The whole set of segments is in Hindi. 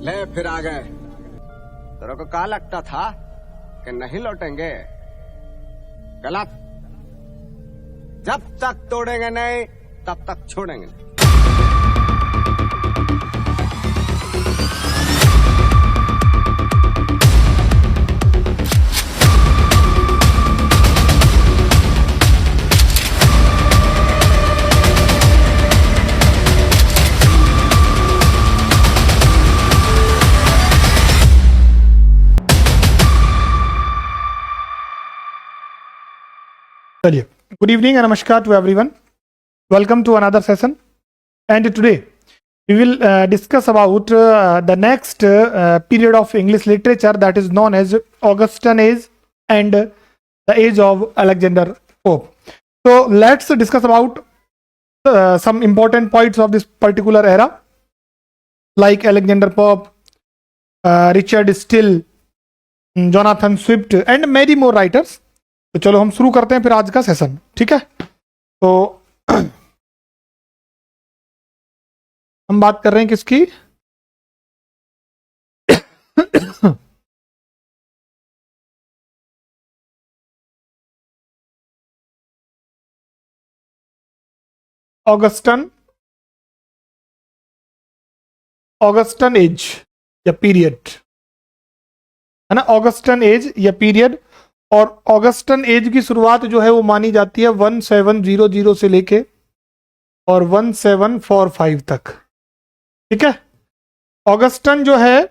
ले फिर आ गए। तेरे को क्या लगता था कि नहीं लौटेंगे? गलत। जब तक तोड़ेंगे नहीं तब तक छोड़ेंगे नहीं। चलिए, good evening and namaskar to everyone. Welcome to another session. And today we will discuss about the next period of English literature, that is known as Augustan age and the age of Alexander Pope. So let's discuss about some important points of this particular era, like Alexander Pope, Richard Steele, Jonathan Swift and many more writers. तो चलो हम शुरू करते हैं फिर आज का सेशन, ठीक है? तो हम बात कर रहे हैं किसकी? ऑगस्टन एज या पीरियड, है ना? ऑगस्टन एज या पीरियड। और ऑगस्टन एज की शुरुआत जो है वो मानी जाती है 1700 से लेके और 1745 तक, ठीक है? ऑगस्टन जो है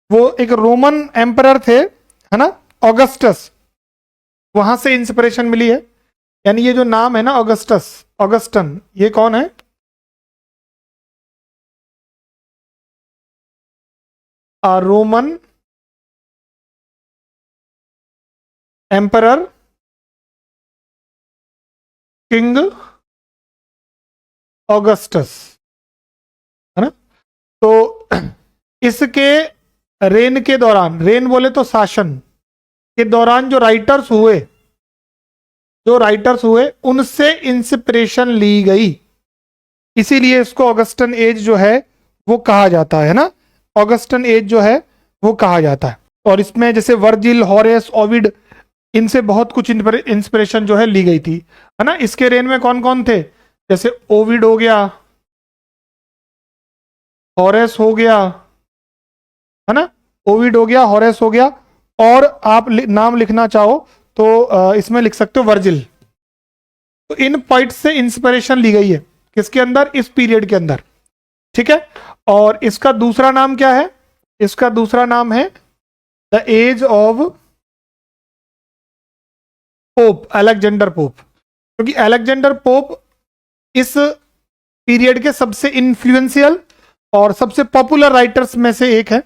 वो एक रोमन एम्परर थे, है ना? ऑगस्टस, वहां से इंस्पिरेशन मिली है। यानी ये जो नाम है ना ऑगस्टस, ऑगस्टन, ये कौन है? रोमन एम्परर किंग ऑगस्टस, है ना? तो इसके रेन के दौरान, रेन बोले तो शासन के दौरान जो राइटर्स हुए उनसे इंस्पिरेशन ली गई, इसीलिए इसको ऑगस्टन एज जो है वो कहा जाता है ना? ऑगस्टन एज जो है वो कहा जाता है। और इसमें जैसे वर्जिल, हॉरेस, ओविड, इनसे बहुत कुछ इंस्पिरेशन जो है ली गई थी, है ना? इसके रेन में कौन कौन थे? जैसे ओविड हो गया, हॉरेस हो गया, है ना? ओविड हो गया, हॉरेस हो गया, और आप नाम लिखना चाहो तो इसमें लिख सकते हो वर्जिल। तो इन पॉइंट से इंस्पिरेशन ली गई है किसके अंदर? इस पीरियड के अंदर, ठीक है? और इसका दूसरा नाम क्या है? इसका दूसरा नाम है the age of Pope, Alexander Pope. क्योंकि अलेक्जेंडर पोप इस पीरियड के सबसे इन्फ्लुएंशियल और सबसे पॉपुलर राइटर्स में से एक है,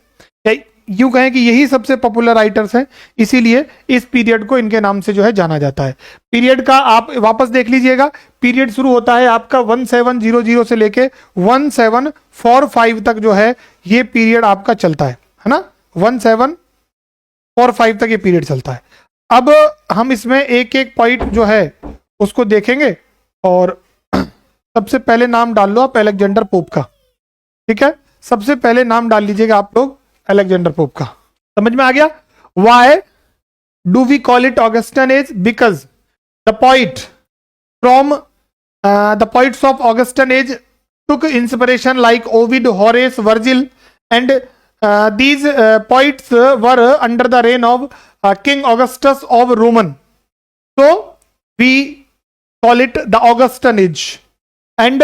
या यूं कहें कि यही सबसे पॉपुलर राइटर्स हैं, इसीलिए इस पीरियड को इनके नाम से जो है जाना जाता है। पीरियड का आप वापस देख लीजिएगा, पीरियड शुरू होता है आपका 1700 से लेके 1745 तक जो है ये पीरियड आपका चलता है ना? 1745 तक ये पीरियड चलता है। अब हम इसमें एक एक पॉइंट जो है उसको देखेंगे, और सबसे पहले नाम डाल लो आप अलेक्जेंडर पोप का, ठीक है? सबसे पहले नाम डाल लीजिएगा आप लोग अलेक्जेंडर पोप का। समझ में आ गया? Why do we call it Augustan age? Because the poet from the poets of Augustan age took inspiration like Ovid, Horace, Virgil, and these poets were under the reign of King Augustus of Roman. So we call it the Augustan age, and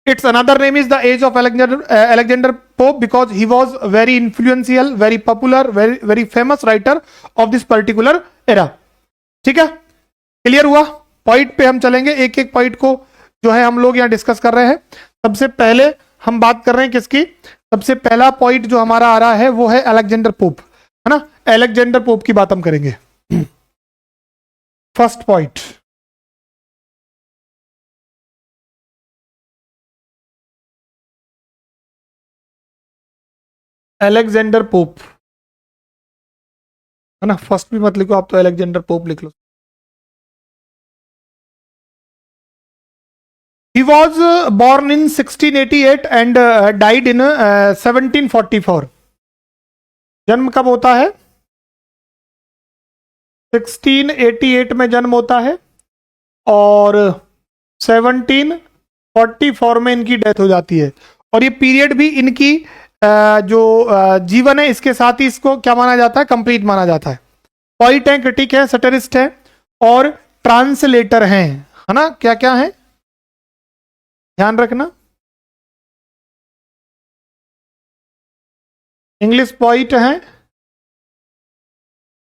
its another name is the age of Alexander Pope, because he was very influential, very popular, very famous writer of this particular era. ठीक है? क्लियर हुआ? पॉइंट पे हम चलेंगे, एक एक पॉइंट को जो है हम लोग यहाँ डिस्कस कर रहे हैं। सबसे पहले हम बात कर रहे हैं किसकी? सबसे पहला पॉइंट जो हमारा आ रहा है वो है अलेक्जेंडर पोप, है ना? अलेक्जेंडर पोप की बात हम करेंगे। फर्स्ट पॉइंट, अलेक्जेंडर पोप, है ना? फर्स्ट भी मत लिखो आप, तो अलेक्जेंडर पोप लिख लो। He He was born in 1688 and died in 1744. जन्म कब होता है? 1688 में जन्म होता है और 1744 में इनकी डेथ हो जाती है। और ये पीरियड भी इनकी जो जीवन है इसके साथ ही इसको क्या माना जाता है? कंप्लीट माना जाता है। पॉइट है, क्रिटिक है, सैटिरिस्ट है और ट्रांसलेटर हैं, है ना? क्या क्या है ध्यान रखना। इंग्लिश पॉइट है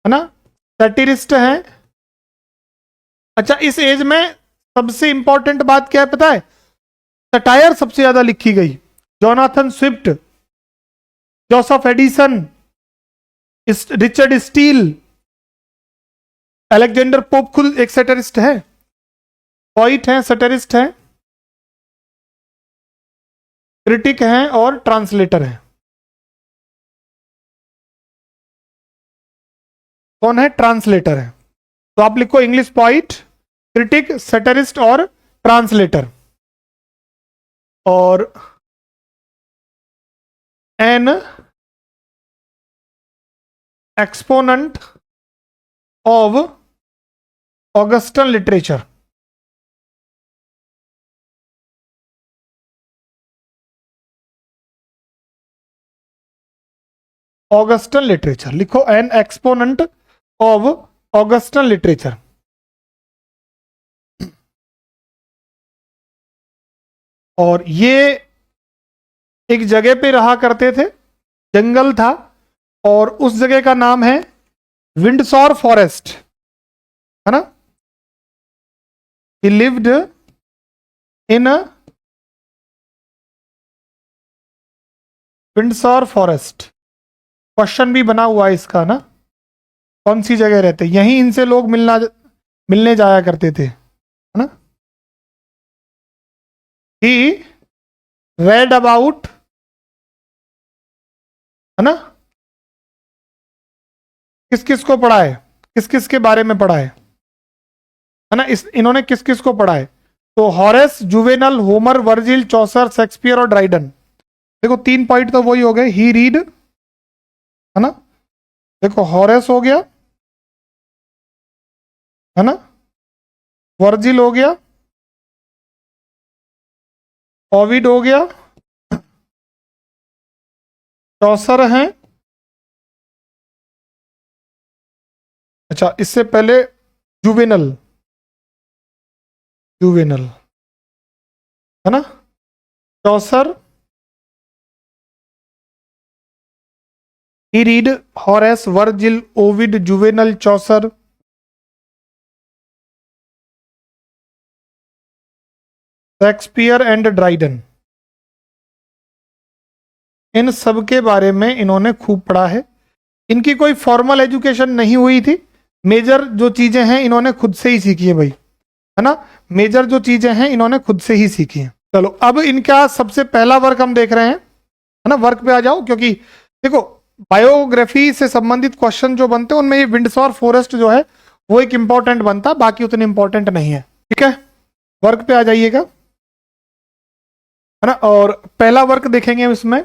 ना? सैटिरिस्ट है। अच्छा, इस एज में सबसे इंपॉर्टेंट बात क्या है पता है? सटायर सबसे ज्यादा लिखी गई। Jonathan Swift, Joseph Addison, Richard Steele, Alexander pope खुद एक सैटिरिस्ट है, पॉइट है, सैटिरिस्ट है, क्रिटिक हैं और ट्रांसलेटर हैं। कौन है? ट्रांसलेटर है। तो आप लिखो इंग्लिश पॉइट, क्रिटिक, सैटिरिस्ट और ट्रांसलेटर। और an exponent of Augustan literature. Augustan literature लिखो, an exponent of Augustan literature. और ये एक जगह पे रहा करते थे, जंगल था और उस जगह का नाम है विंडसॉर फॉरेस्ट, है ना? He lived in Windsor forest. Question भी बना हुआ है इसका ना, कौन सी जगह रहते? यहीं इनसे लोग मिलने जाया करते थे, है ना? ही रेड अबाउट, है ना? किस किस को पढ़ा है? किस किस के बारे में पढ़ा है ना? इन्होंने किस किस को पढ़ा है? तो हॉरेस, जुवेनल, होमर, वर्जिल, चौसर, शेक्सपियर और ड्राइडन। देखो 3 पॉइंट तो वही हो गए। ही रीड, है ना? देखो हॉरेस हो गया, है ना? वर्जिल हो गया, ओविड हो गया, चौसर हैं। अच्छा, इससे पहले जुवेनल, जुवेनल, है ना? Chaucer, he read, Horace, Virgil, Ovid, Juvenal, Chaucer, Shakespeare and Dryden. इन सब के बारे में इन्होंने खूब पढ़ा है। इनकी कोई फॉर्मल एजुकेशन नहीं हुई थी। मेजर जो चीजें हैं इन्होंने खुद से ही सीखी है भाई, है ना? मेजर जो चीजें हैं इन्होंने खुद से ही सीखी हैं। चलो अब इनका सबसे पहला वर्क हम देख रहे हैं, है ना? वर्क पे आ जाओ, क्योंकि देखो बायोग्राफी से संबंधित क्वेश्चन जो बनते हैं उनमें ये विंडसॉर फॉरेस्ट जो है वो एक इंपॉर्टेंट बनता, बाकी उतने इंपॉर्टेंट नहीं है। ठीक है, वर्क पे आ जाइएगा, है ना? और पहला वर्क देखेंगे इसमें,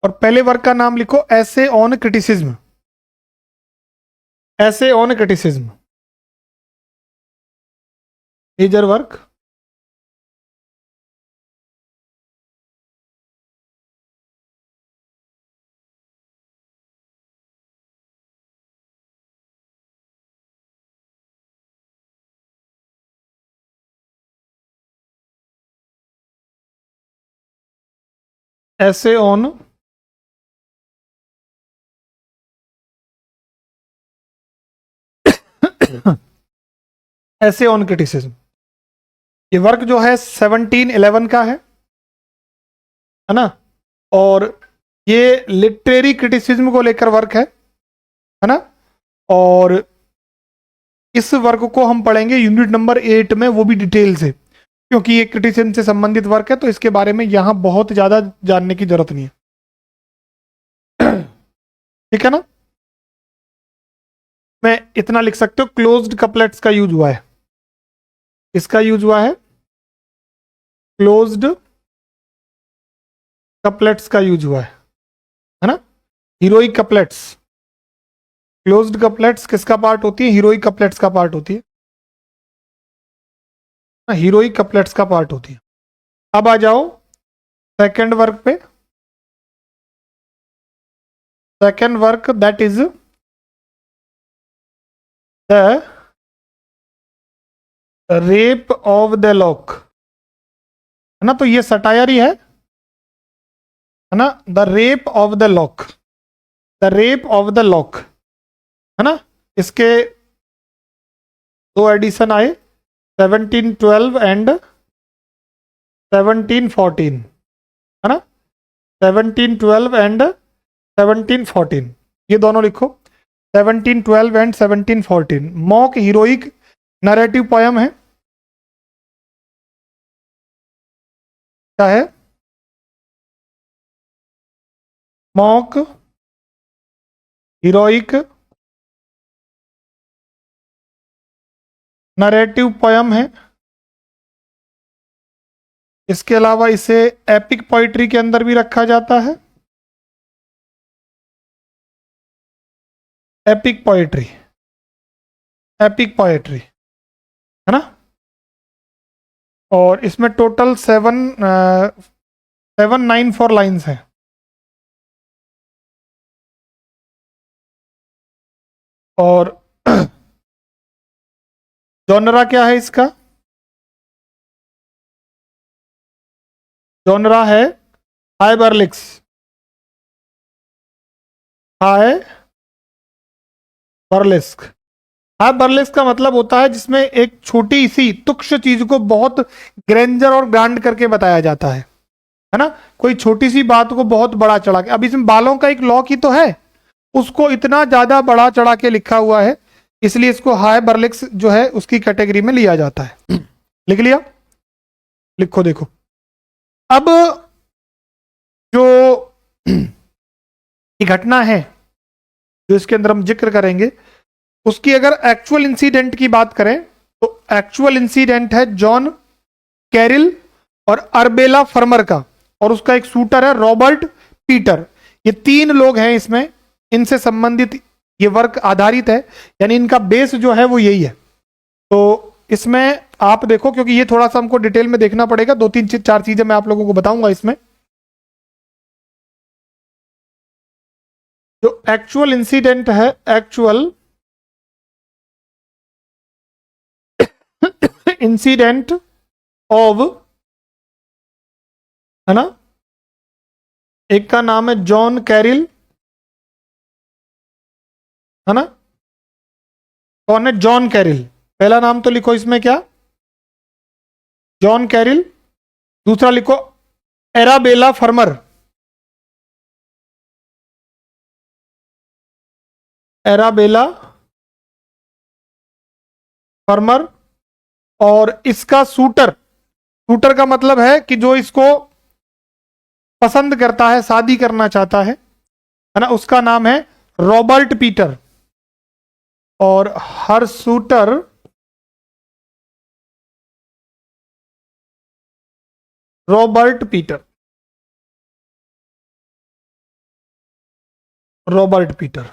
और पहले वर्क का नाम लिखो essay on criticism. Essay on criticism, major work. Essay on essay on criticism. ये वर्क जो है 1711 का है ना? और ये लिटरेरी क्रिटिसिज्म को लेकर वर्क है ना? और इस वर्क को हम पढ़ेंगे यूनिट नंबर 8 में, वो भी डिटेल से, क्योंकि ये क्रिटिसिज्म से संबंधित वर्क है तो इसके बारे में यहां बहुत ज्यादा जानने की जरूरत नहीं है। ठीक है ना? मैं इतना लिख सकते हो, क्लोज्ड कपलेट्स का यूज हुआ है, इसका यूज हुआ है क्लोज्ड कपलेट्स का यूज हुआ है ना। हीरोइक कपलेट्स, क्लोज्ड कपलेट्स किसका पार्ट होती है? हीरोइक कपलेट्स का पार्ट होती है, हीरोइक कपलेट्स का पार्ट होती है। अब आ जाओ सेकंड वर्क पे। Second work that is the rape of the lock, है ना। तो ये सटायर ही है ना। The rape of the lock, the rape of the lock, है ना। इसके दो एडिशन आए 1712 एंड 1714, है ना। 1712 एंड 1714, ये दोनों लिखो। 1712 and 1714 mock heroic narrative poem है। क्या है? मॉक हीरोइक नरेटिव पोयम है। इसके अलावा इसे एपिक पोइट्री के अंदर भी रखा जाता है। एपिक पोइट्री, एपिक पोइट्री, है ना। और इसमें टोटल 794 लाइन्स हैं। और जॉनरा क्या है इसका? जॉनरा है high burlesque, high burlesque. High burlesque का मतलब होता है जिसमें एक छोटी सी तुच्छ चीज को बहुत ग्रेंजर और ग्रांड करके बताया जाता है ना। कोई छोटी सी बात को बहुत बड़ा चढ़ा के, अब इसमें बालों का एक लॉक ही तो है, उसको इतना ज्यादा बड़ा चढ़ा के लिखा हुआ है, इसलिए इसको हाई बर्लिक्स जो है उसकी कैटेगरी में लिया जाता है। लिख लिया? लिखो देखो। अब जो ये घटना है जो इसके अंदर हम जिक्र करेंगे, उसकी अगर एक्चुअल इंसिडेंट की बात करें तो एक्चुअल इंसिडेंट है जॉन कैरिल और अर्बेला फर्मर का, और उसका एक शूटर है रॉबर्ट पीटर। ये तीन लोग हैं इसमें, इनसे संबंधित ये वर्क आधारित है, यानी इनका बेस जो है वो यही है। तो इसमें आप देखो, क्योंकि ये थोड़ा सा हमको डिटेल में देखना पड़ेगा, दो तीन चार चीजें मैं आप लोगों को बताऊंगा इसमें। जो एक्चुअल इंसिडेंट है, एक्चुअल इंसिडेंट ऑफ, है ना, एक का नाम है जॉन कैरिल, है ना। कौन है? जॉन कैरिल। पहला नाम तो लिखो इसमें क्या? जॉन कैरिल। दूसरा लिखो एराबेला फर्मर, एराबेला फर्मर। और इसका शूटर, शूटर का मतलब है कि जो इसको पसंद करता है, शादी करना चाहता है ना, उसका नाम है रॉबर्ट पीटर। और her suitor Robert Petre, Robert Petre.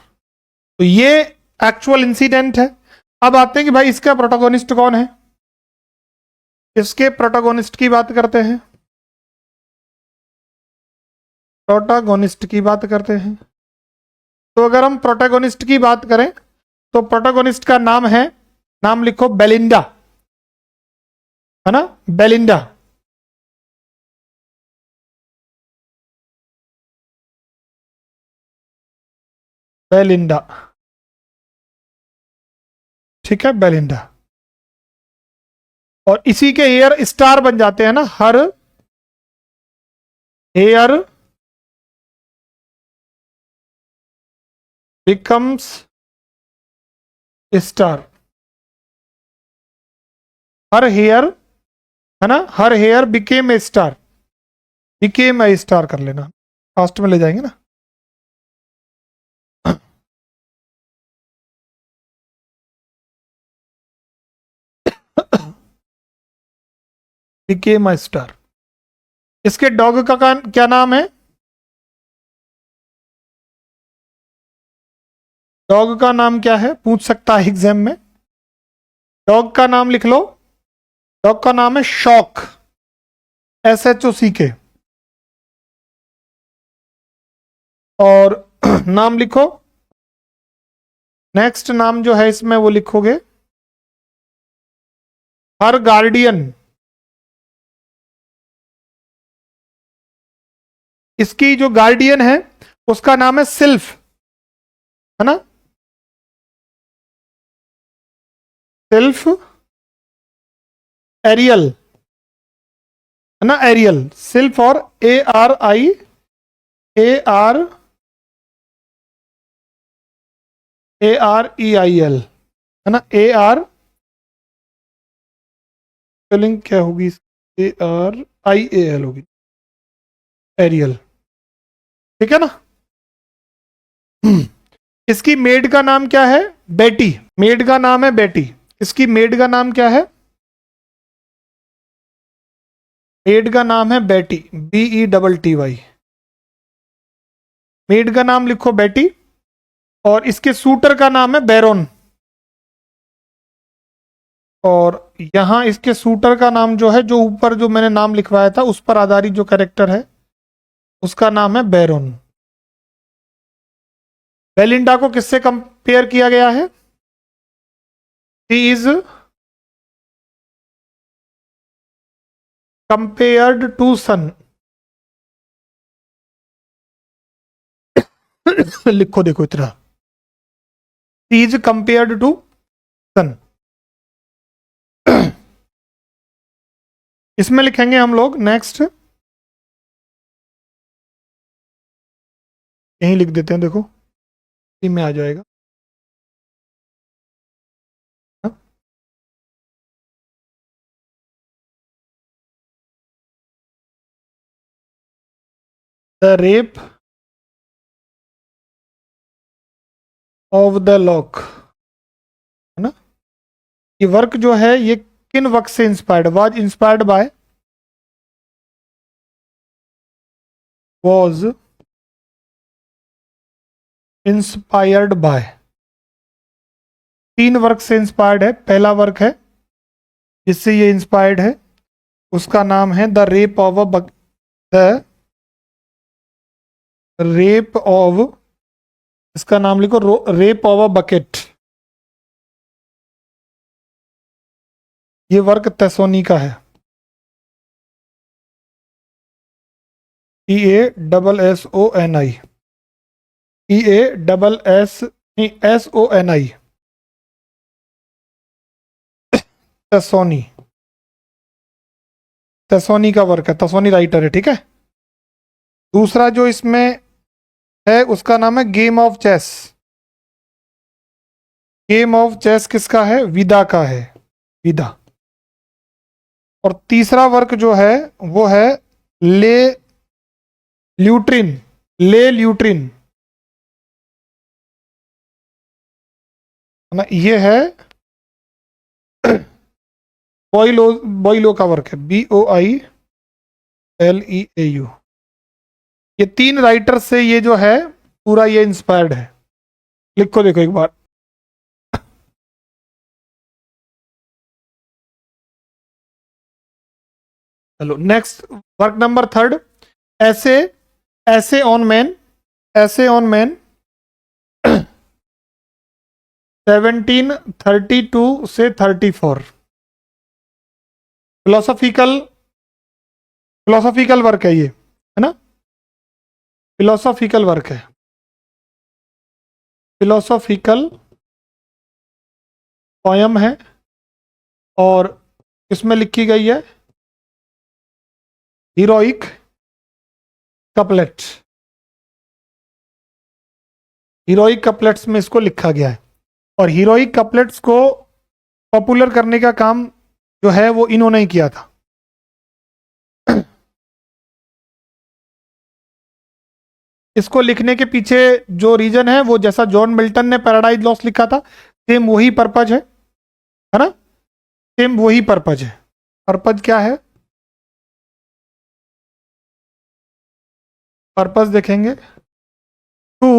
तो ये एक्चुअल इंसिडेंट है। अब आते हैं कि भाई इसका प्रोटोगोनिस्ट कौन है। इसके प्रोटोगोनिस्ट की बात करते हैं, प्रोटोगोनिस्ट की बात करते हैं। तो अगर हम प्रोटोगोनिस्ट की बात करें तो प्रोटोगोनिस्ट का नाम है, नाम लिखो बेलिंडा, है ना, बेलिंडा। बेलिंडा, ठीक है, बेलिंडा। और इसी के हेयर स्टार बन जाते हैं ना, her hair becomes star, her hair, है ना, her hair became a star, became a star कर लेना, फास्ट में ले जाएंगे ना। Became a star. इसके डॉग का क्या नाम है? डॉग का नाम क्या है, पूछ सकता है एग्जाम में। डॉग का नाम लिख लो। डॉग का नाम है शॉक, SHOCK। और नाम लिखो। नेक्स्ट नाम जो है इसमें वो लिखोगे हर गार्डियन। इसकी जो गार्डियन है उसका नाम है सिल्फ, है ना? सिल्फ एरियल, है ना? एरियल सिल्फ, और ARIEL, है ना? स्पेलिंग क्या होगी? ARIAL होगी, एरियल। ठीक है ना? इसकी मेड का नाम क्या है? बेटी। मेड का नाम है बेटी। इसकी मेड का नाम क्या है? मेड का नाम है बेटी, BETTY। मेड का नाम लिखो बेटी। और इसके सूटर का नाम है बैरोन। और यहां इसके सूटर का नाम जो है, जो ऊपर जो मैंने नाम लिखवाया था उस पर आधारित जो कैरेक्टर है उसका नाम है बैरोन। बेलिंडा को किससे कंपेयर किया गया है? शी इज कंपेयर्ड टू सन। लिखो, देखो इतना, शी इज कंपेयर्ड टू सन। इसमें लिखेंगे हम लोग नेक्स्ट, यहीं लिख देते हैं, देखो इसी में आ जाएगा। The rape of the lock, है ना? ये वर्क जो है ये किन वर्क से inspired? Was inspired by. 3 work से इंस्पायर्ड है। पहला वर्क है जिससे ये इंस्पायर्ड है, उसका नाम है द रेप ऑफ, इसका नाम लिखो रेप ऑफ अ बकेट। ये वर्क तेसोनी का है, TASSONI, TASSONI, तेसोनी। तेसोनी का वर्क है, तेसोनी राइटर है, ठीक है। दूसरा जो इसमें है उसका नाम है game of chess. Game of chess किसका है? विदा का है, विदा। और तीसरा वर्क जो है वो है ले ल्यूट्रिन, है ना? ये है बॉयलो का वर्क है, BOILEAU। ये 3 राइटर से ये जो है पूरा ये इंस्पायर्ड है। लिखो, देखो एक बार। चलो नेक्स्ट, वर्क नंबर 3, ऐसे ऑन मैन 1732 से 34। फिलोसॉफिकल वर्क है ये, है ना? फिलोसॉफिकल वर्क है, फिलोसॉफिकल पोयम है। और इसमें लिखी गई है हीरोइक कपलेट। हीरोइक कपलेट्स में इसको लिखा गया है। और हीरोइक कपलेट्स को पॉपुलर करने का काम जो है वो इन्होंने ही किया था। इसको लिखने के पीछे जो रीजन है वो, जैसा जॉन मिल्टन ने पैराडाइज लॉस्ट लिखा था, सेम वही पर्पज है ना? सेम वही पर्पज है। पर्पज क्या है? पर्पस देखेंगे to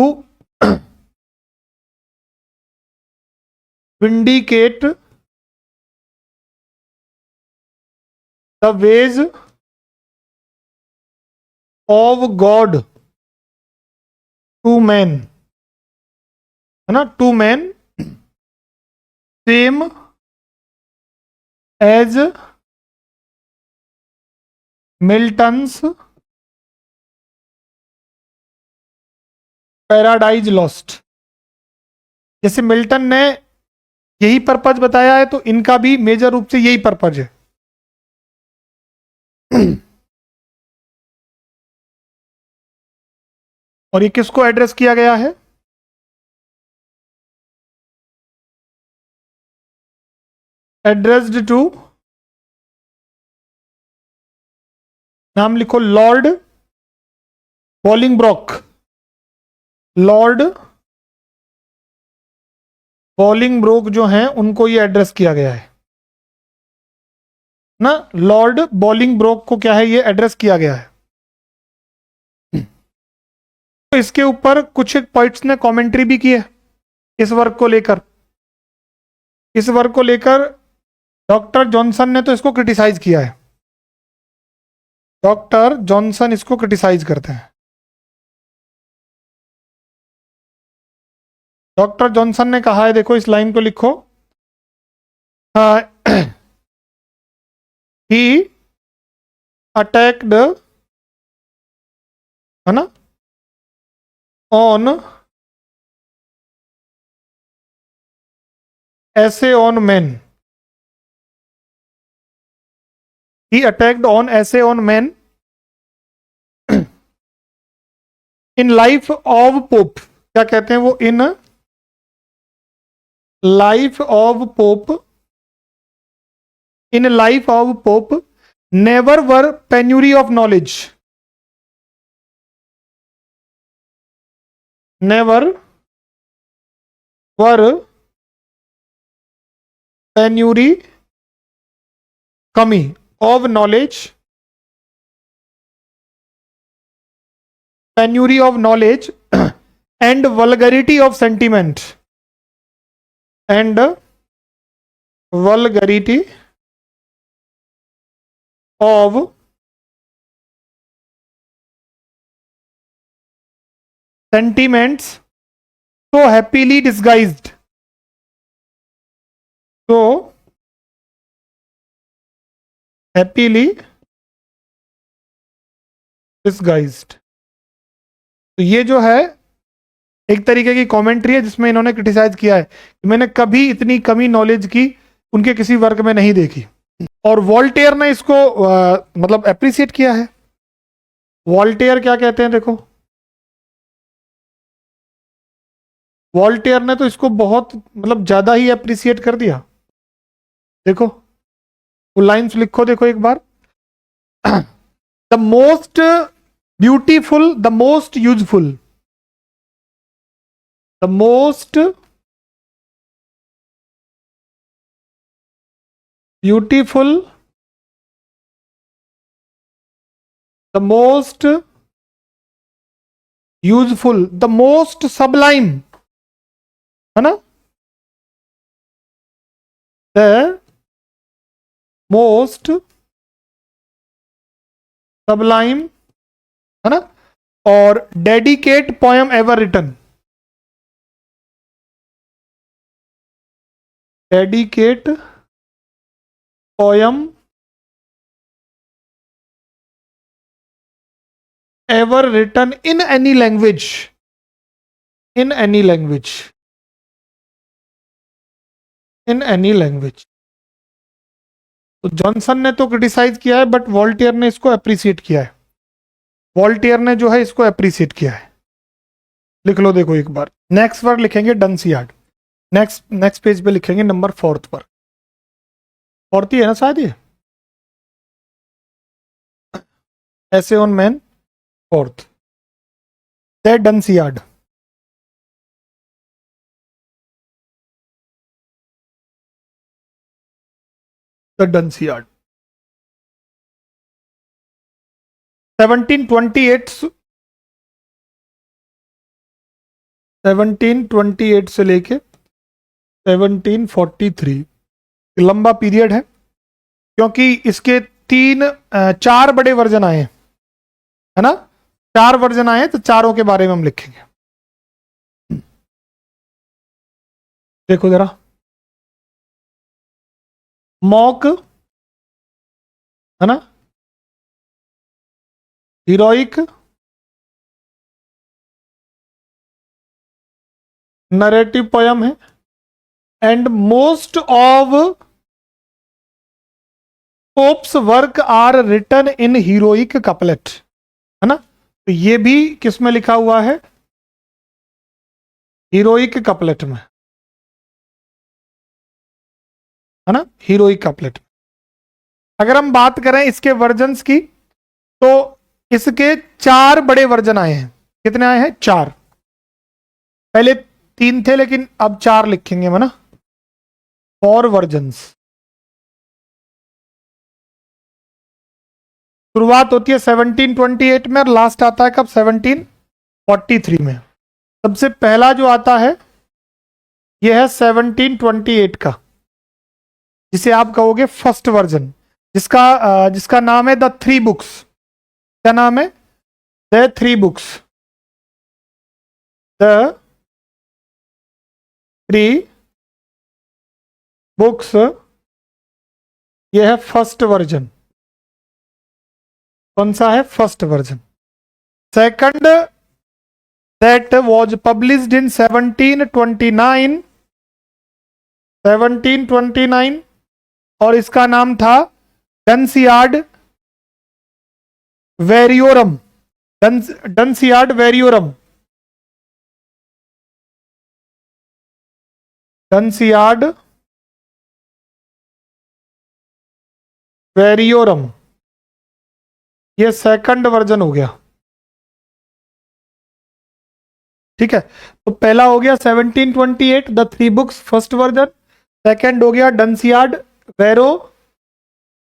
vindicate the ways of God to man, है ना, to man same as Milton's Paradise Lost. जैसे मिल्टन ने यही पर्पज बताया है तो इनका भी मेजर रूप से यही पर्पज है। और ये किसको एड्रेस किया गया है? एड्रेस्ड टू, नाम लिखो, लॉर्ड बॉलिंगब्रोक। लॉर्ड बॉलिंगब्रोक जो हैं उनको ये एड्रेस किया गया है ना। लॉर्ड बॉलिंगब्रोक को क्या है, ये एड्रेस किया गया है। तो इसके ऊपर कुछ पॉइंट्स ने कमेंट्री भी की है इस वर्क को लेकर। इस वर्क को लेकर डॉक्टर जॉनसन ने तो इसको क्रिटिसाइज किया है। डॉक्टर जॉनसन इसको क्रिटिसाइज करते हैं। डॉक्टर जॉनसन ने कहा है, देखो इस लाइन को लिखो, ही अटैक्ड, है ना, on essay on men. He attacked on essay on men in life of Pope. क्या कहते हैं वो? in life of Pope. In life of Pope never were penury of knowledge. Never were penury, कमी of knowledge, penury of knowledge and vulgarity of sentiment, and vulgarity of sentiments so happily disguised, so happily disguised। तो ये जो है एक तरीके की कमेंट्री है जिसमें इन्होंने क्रिटिसाइज किया है कि मैंने कभी इतनी कमी नॉलेज की उनके किसी वर्क में नहीं देखी। और वॉल्टेयर ने इसको मतलब एप्रिसिएट किया है। वॉल्टेयर क्या कहते हैं, देखो, वॉल्टेयर ने तो इसको बहुत मतलब ज्यादा ही एप्रिसिएट कर दिया। देखो वो लाइंस लिखो, देखो एक बार। The most beautiful, the most useful, the most beautiful, the most useful, the most sublime, है ना, द मोस्ट सबलाइम, है ना, और dedicate poem ever written, dedicate poem ever written in any language, in any language, in any language। तो जॉनसन ने तो क्रिटिसाइज किया है बट वॉल्टेयर ने इसको अप्रिशिएट किया है। वॉल्टेयर ने जो है इसको अप्रिशिएट किया है। लिख लो, देखो एक बार। नेक्स्ट वर्ड लिखेंगे डंसियार्ड। नेक्स्ट पेज पे लिखेंगे नंबर 4 पर। 4 ही है ना शायद ये, essay on man 4th, the Dunciad. The Dunciad 1728 1728 से लेके 1743, लंबा पीरियड है क्योंकि इसके चार बड़े वर्जन आए हैं, है ना, चार वर्जन आए हैं, तो चारों के बारे में हम लिखेंगे। देखो जरा, मॉक, है ना, हीरोइक, नरेटिव पोयम है, and most of Pope's work are written in heroic couplet, है ना। तो ये भी किस में लिखा हुआ है? हीरोइक कपलेट में, है ना, हीरोइक कपलेट। अगर हम बात करें इसके वर्जन्स की, तो इसके चार बड़े वर्जन आए हैं। कितने आए हैं? चार। पहले तीन थे लेकिन अब चार लिखेंगे हम, है ना, 4 वर्जन्स। शुरुआत होती है 1728 में और लास्ट आता है कब? 1743 में। सबसे पहला जो आता है यह है 1728 का, जिसे आप कहोगे फर्स्ट वर्जन, जिसका नाम है द थ्री बुक्स। क्या नाम है? The three books, the three books. यह है फर्स्ट वर्जन। कौन सा है? First version. Second, that was published in 1729, और इसका नाम था डंसियार्ड वेरियोरम। डंसियार्ड वेरियोरम, डंसियार्ड वेरियोरम, ये सेकंड वर्जन हो गया। ठीक है, तो पहला हो गया 1728 the three books first version, second हो गया डंसियार्ड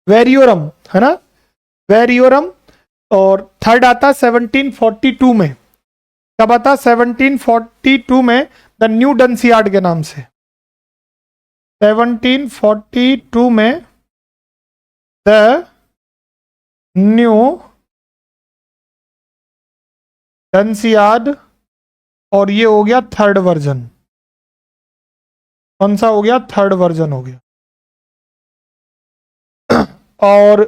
वेरियोरम, है ना, वेरियोरम, और थर्ड आता 1742 में। कब आता? 1742 में, द न्यू डंसियार्ड के नाम से। 1742 में द न्यू डंसियार्ड, और ये हो गया थर्ड वर्जन। कौन सा हो गया? थर्ड वर्जन हो गया। और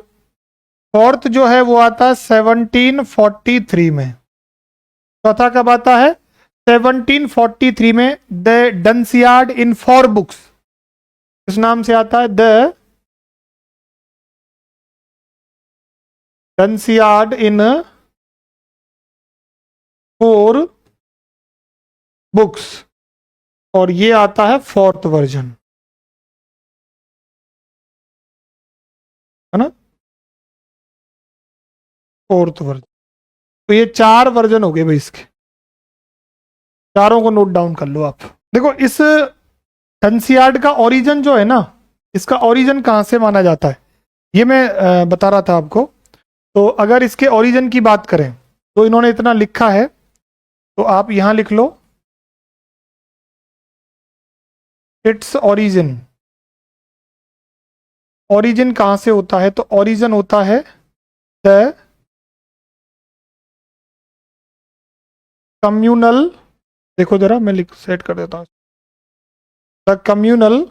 फोर्थ जो है वो आता है 1743 में। चौथा कब आता है? 1743 में, द डंसियार्ड इन 4 बुक्स। इस नाम से आता है द डंसियार्ड इन 4 बुक्स, और ये आता है फोर्थ वर्जन, है ना, फोर्थ वर्जन। तो ये 4 वर्जन हो गए भाई इसके, चारों को नोट डाउन कर लो आप। देखो, इस डंसियार्ड का ओरिजिन जो है ना, इसका ओरिजिन कहाँ से माना जाता है, ये मैं बता रहा था आपको। तो अगर इसके ओरिजिन की बात करें, तो इन्होंने इतना लिखा है, तो आप यहां लिख लो इट्स ओरिजिन। ओरिजिन कहां से होता है? तो ओरिजिन होता है द कम्युनल, देखो जरा मैं लिख सेट कर देता हूं, the communal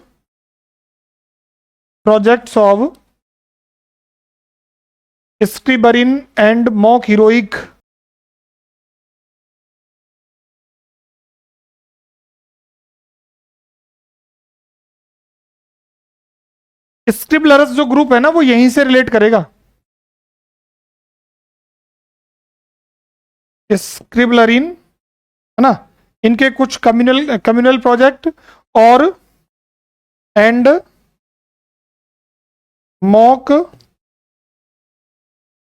projects of Scriblerian and mock heroic scribblers जो ग्रुप है ना, वो यहीं से रिलेट करेगा। स्क्रिबलरिन, है ना, इनके कुछ कम्युनल प्रोजेक्ट और एंड मॉक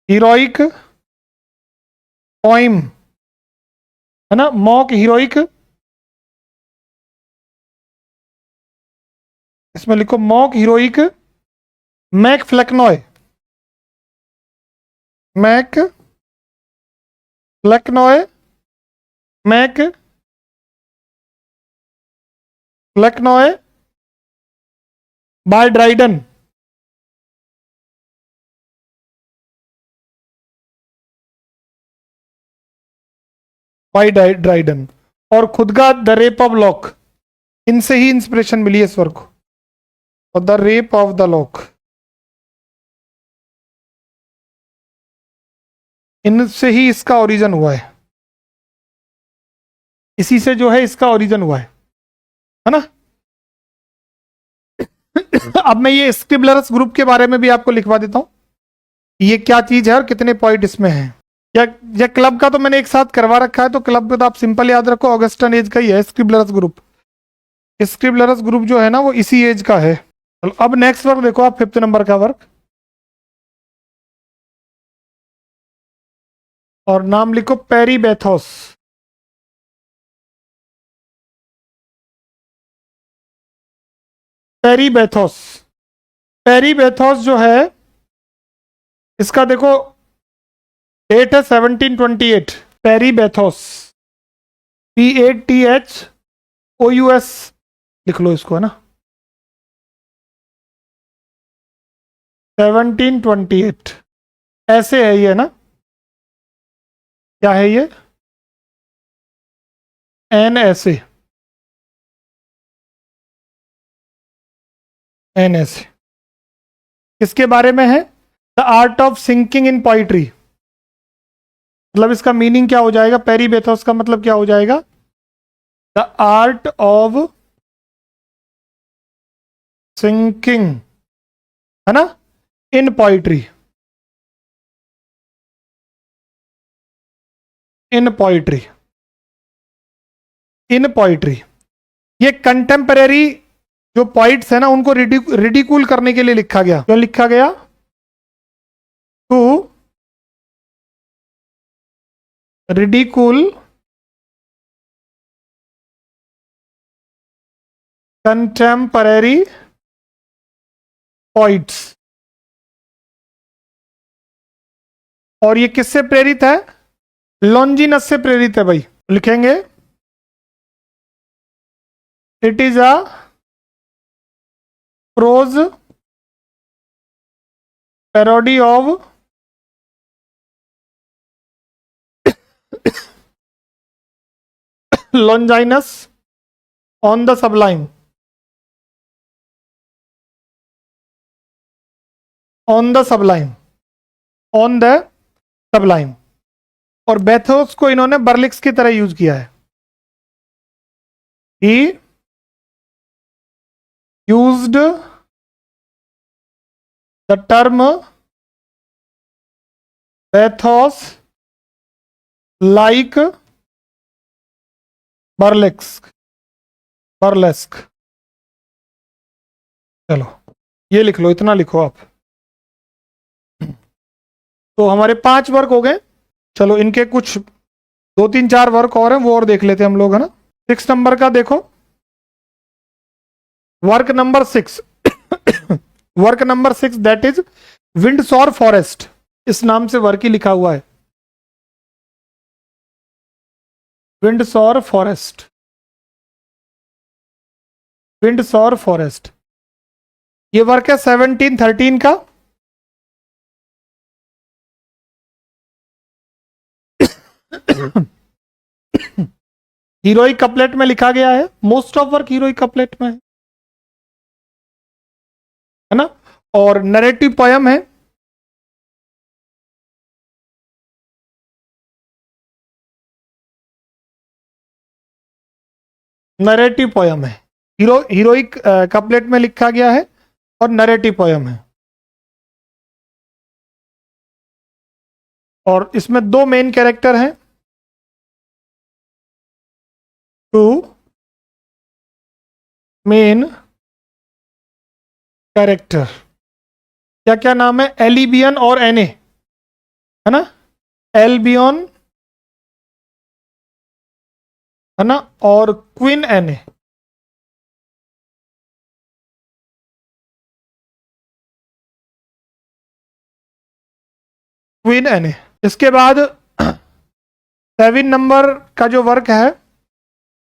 हीरोइक पोइम, है ना, मॉक हीरोइक, इसमें लिखो mock heroic MacFlecknoe, MacFlecknoe, MacFlecknoe by Dryden. By Dryden. और खुद का द रेप ऑफ लॉक, इनसे ही इंस्पिरेशन मिली है इस वर्क को। और the rape of the lock, इनसे ही इसका ओरिजिन हुआ है, इसी से जो है इसका ओरिजिन हुआ है ना। अब मैं ये स्क्रिबलर्स ग्रुप के बारे में भी आपको लिखवा देता हूं, ये क्या चीज है और कितने पॉइंट इसमें हैं। या क्लब का तो मैंने एक साथ करवा रखा है, तो क्लब का तो आप सिंपल याद रखो, ऑगस्टन एज का ही है स्क्रिबलर्स ग्रुप। स्क्रिबलर्स ग्रुप जो है ना वो इसी एज का है। अब नेक्स्ट वर्क देखो आप, 5th नंबर का वर्क, और नाम लिखो पेरीबेथोस। पेरीबेथोस, पेरीबेथोस जो है इसका देखो डेट है 1728। पेरीबेथोस, PATHOUS लिख लो इसको, है ना। 1728 ऐसे है ये ना, क्या है ये, NSA, NSA किसके बारे में है, the art of sinking in poetry. मतलब इसका मीनिंग क्या हो जाएगा, पेरीबेथोस का मतलब क्या हो जाएगा, द आर्ट ऑफ सिंकिंग, है ना, in poetry, in poetry, in poetry. ये कंटेम्परेरी जो पॉइंट्स है ना उनको रिडिकूल करने के लिए लिखा गया। क्यों लिखा गया, टू रिडिकूल कंटेम्परेरी पॉइंट्स। और ये किससे प्रेरित है, लॉन्जिनस से प्रेरित है भाई। लिखेंगे it is a prose parody of Longinus on the sublime, on the sublime, on the sublime. और बेथोस को इन्होंने बर्लिक्स की तरह यूज किया है। He used the term bathos like burlesque, burlesque. चलो ये लिख लो, इतना लिखो आप। तो हमारे 5 वर्क हो गए। चलो इनके कुछ 2-3-4 वर्क और हैं, वो और देख लेते हैं हम लोग, है ना। 6 नंबर का देखो, work number 6। Work number 6 that is Windsor Forest, इस नाम से वर्क ही लिखा हुआ है, विंडसॉर फॉरेस्ट, विंडसॉर फॉरेस्ट। ये वर्क है 1713 का। हीरोइक कपलेट में लिखा गया है, most of work heroic couplet में है ना। और नरेटिव पोयम है, नरेटिव पोयम है, हीरोइक कपलेट में लिखा गया है और नरेटिव पोयम है। और इसमें 2 मेन कैरेक्टर हैं, 2 मेन कैरेक्टर। क्या क्या नाम है, एलिबियन और एने, है ना, एल्बियन, है ना, और क्वीन एने। क्वीन एने। इसके बाद 7 नंबर का जो वर्क है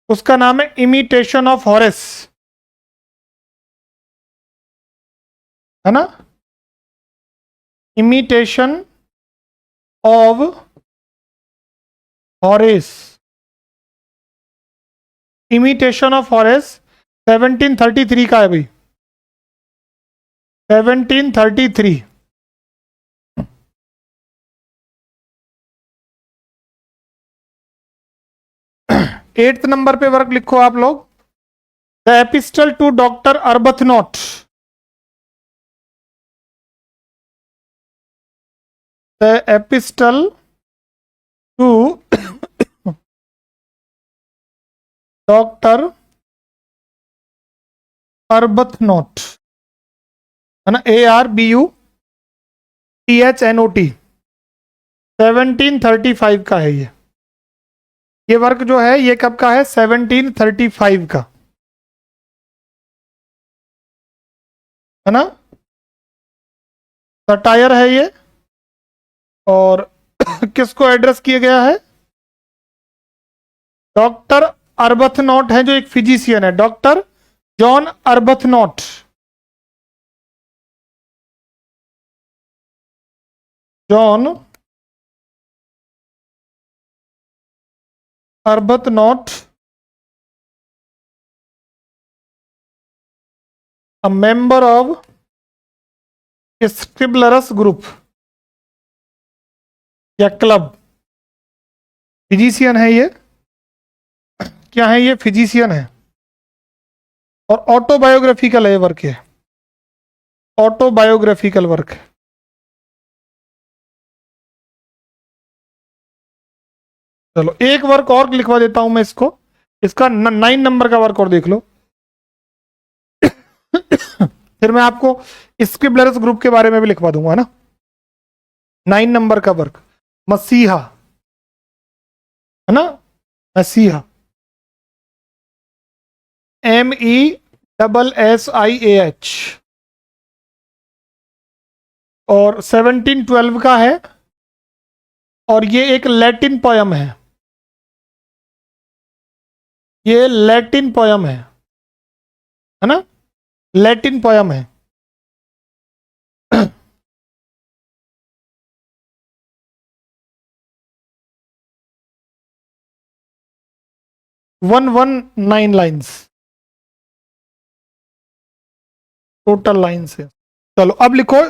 उसका नाम है इमिटेशन ऑफ हॉरेस। है ना, imitation of Horace, imitation of Horace 1733 का है भाई, 1733। 8th नंबर पे वर्क लिखो आप लोग, the epistle to doctor Arbuthnot, the epistle to doctor Arbuthnot, है ना, ARBUTHNOT, 1735 का है ये वर्क जो है ये कब का है, 1735 का, है ना, सटायर है ये, और किसको एड्रेस किया गया है, डॉक्टर अर्बथनॉट है जो एक फिजिशियन है, doctor John Arbuthnot, John Arbuthnot, a member of Scriblerus group या क्लब, फिजिशियन है ये, क्या है ये, फिजिशियन है, और ऑटोबायोग्राफिकल है वर्क, है ऑटोबायोग्राफिकल वर्क है। चलो एक वर्क और लिखवा देता हूं मैं इसको, इसका 9 नंबर का वर्क और देख लो फिर मैं आपको स्क्रिबलरस ग्रुप के बारे में भी लिखवा दूंगा, है ना। 9 नंबर का वर्क, मसीहा, है ना, मसीहा, MESSIAH, और 1712 का है, और ये एक लैटिन पोयम है, ये लैटिन पोयम है ना, लैटिन पोयम है। 119 लाइन्स टोटल लाइन्स है। चलो अब लिखो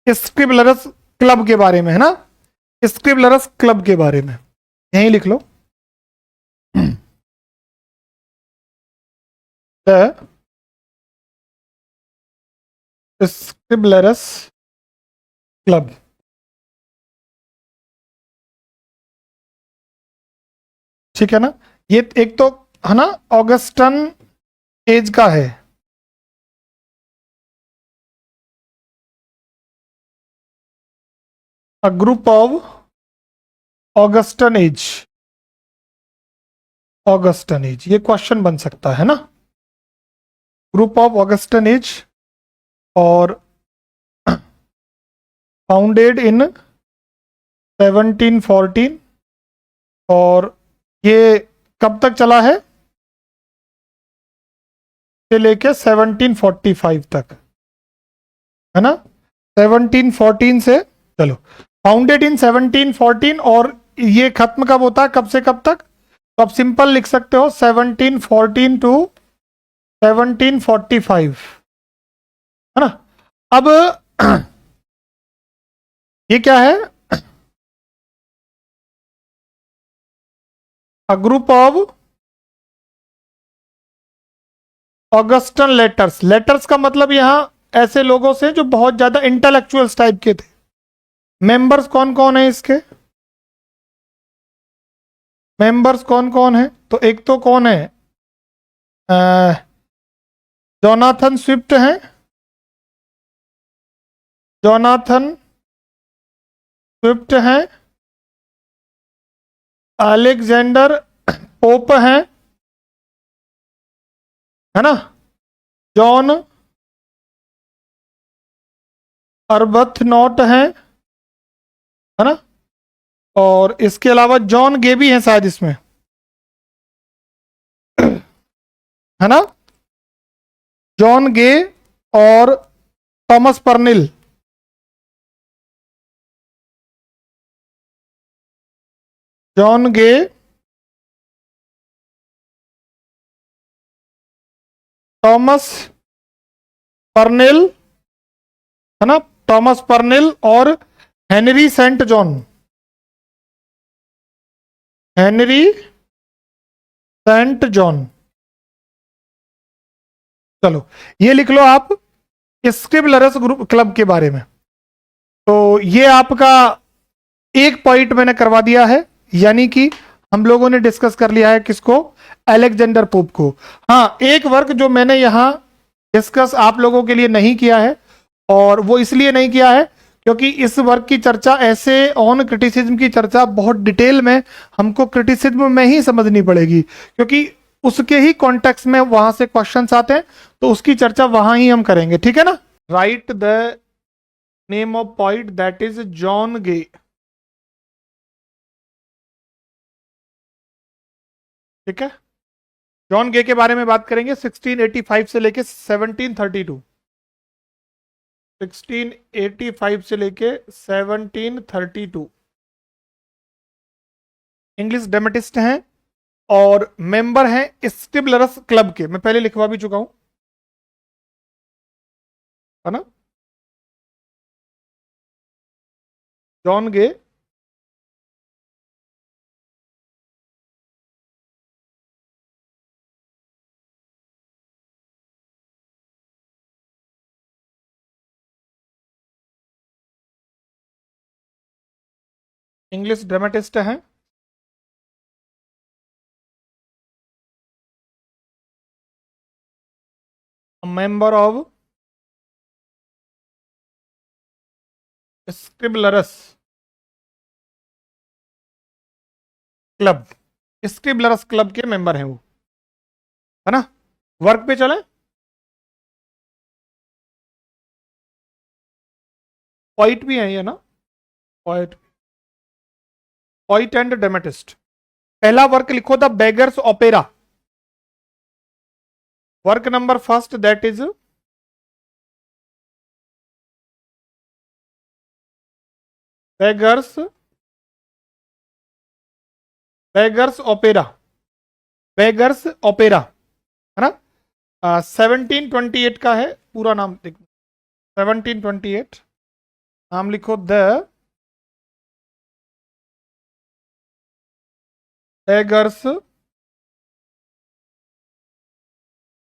स्क्रिबलरस क्लब के बारे में, है ना, स्क्रिबलरस क्लब के बारे में यहीं लिख लो, स्क्रिबलरस क्लब, ठीक है ना। ये एक तो है ना ऑगस्टन एज का है, a group of Augustan as, Augustan age ये क्वेश्चन बन सकता है ना, ग्रुप ऑफ ऑगस्टन एज, और फाउंडेड इन 1714, और ये कब तक चला है, से लेके 1745 तक, है ना, 1714 से, चलो फाउंडेड इन 1714, और ये खत्म कब होता है, कब से कब तक, तो आप सिंपल लिख सकते हो 1714 टू 1745, है ना। अब ये क्या है, a group of Augustan letters, letters का मतलब यहां ऐसे लोगों से जो बहुत ज्यादा इंटेलेक्चुअल्स टाइप के थे। मेंबर्स कौन कौन है इसके, मेंबर्स कौन कौन है, तो एक तो कौन है, जोनाथन स्विफ्ट हैं, जोनाथन स्विफ्ट हैं, अलेक्जेंडर पोप हैं, है ना, जॉन अर्बथनॉट हैं, है ना, और इसके अलावा जॉन गे भी हैं शायद इसमें, है ना, जॉन गे और Thomas Parnell, John Gay, Thomas Parnell, है ना, टॉमस पर्निल और Henry Saint John, Henry Saint John. चलो ये लिख लो आप स्क्रिबलरस ग्रुप क्लब के बारे में। तो ये आपका एक पॉइंट मैंने करवा दिया है, यानी कि हम लोगों ने डिस्कस कर लिया है किसको, अलेक्जेंडर पोप को। हाँ, एक वर्क जो मैंने यहां डिस्कस आप लोगों के लिए नहीं किया है, और वो इसलिए नहीं किया है क्योंकि इस वर्क की चर्चा ऐसे ऑन क्रिटिसिज्म की चर्चा बहुत डिटेल में हमको क्रिटिसिज्म में ही समझनी पड़ेगी, क्योंकि उसके ही कॉन्टेक्स्ट में वहां से क्वेश्चंस आते हैं, तो उसकी चर्चा वहां ही हम करेंगे, ठीक है ना। Write the name of point that is John Gay. ठीक है, जॉन गे के बारे में बात करेंगे 1685 से लेके 1732, 1685 से लेके 1732। इंग्लिश ड्रामेटिस्ट हैं और मेंबर हैं स्क्रिबलरस क्लब के। मैं पहले लिखवा भी चुका हूं, है ना। जॉन गे इंग्लिश ड्रामेटिस्ट हैं, मेंबर ऑफ स्क्रिबलरस क्लब, स्क्रिबलरस क्लब के मेंबर हैं वो, है ना। वर्क पे चले, पॉइंट भी है ये ना, पॉइंट, पॉइंट एंड ड्रामेटिस्ट। पहला वर्क लिखो the beggars opera, work number first that is beggars, beggars opera, beggars opera, है ना। 1728 का है पूरा नाम, देखो 1728, नाम लिखो the beggars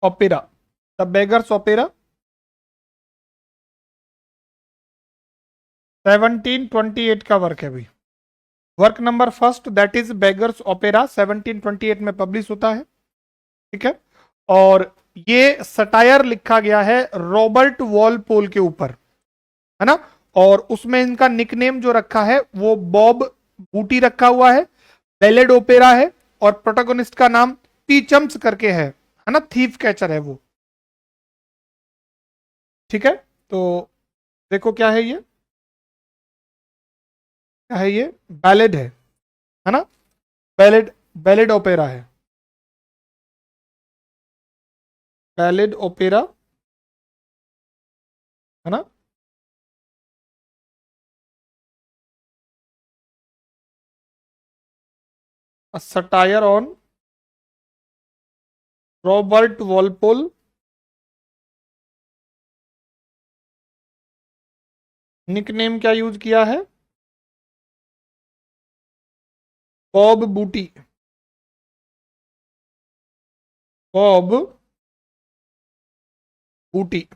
opera, the beggars opera 1728 का वर्क है भाई। Work number first that is beggars opera 1728 में पब्लिश होता है, ठीक है। और ये सटायर लिखा गया है रॉबर्ट वॉलपोल के ऊपर, है ना। और उसमें इनका निकनेम जो रखा है वो बॉब बूटी रखा हुआ है, बैलेड ओपेरा है, और प्रोटोगोनिस्ट का नाम पीचम्स करके है ना, थीफ कैचर है वो, ठीक है। तो देखो क्या है ये, क्या है ये, बैलेड है ना, बैलेड, बैलेड ओपेरा है, बैलेड ओपेरा, है ना। A satire on Robert Walpole, nickname क्या यूज किया है, बॉब बूटी, बॉब बूटी,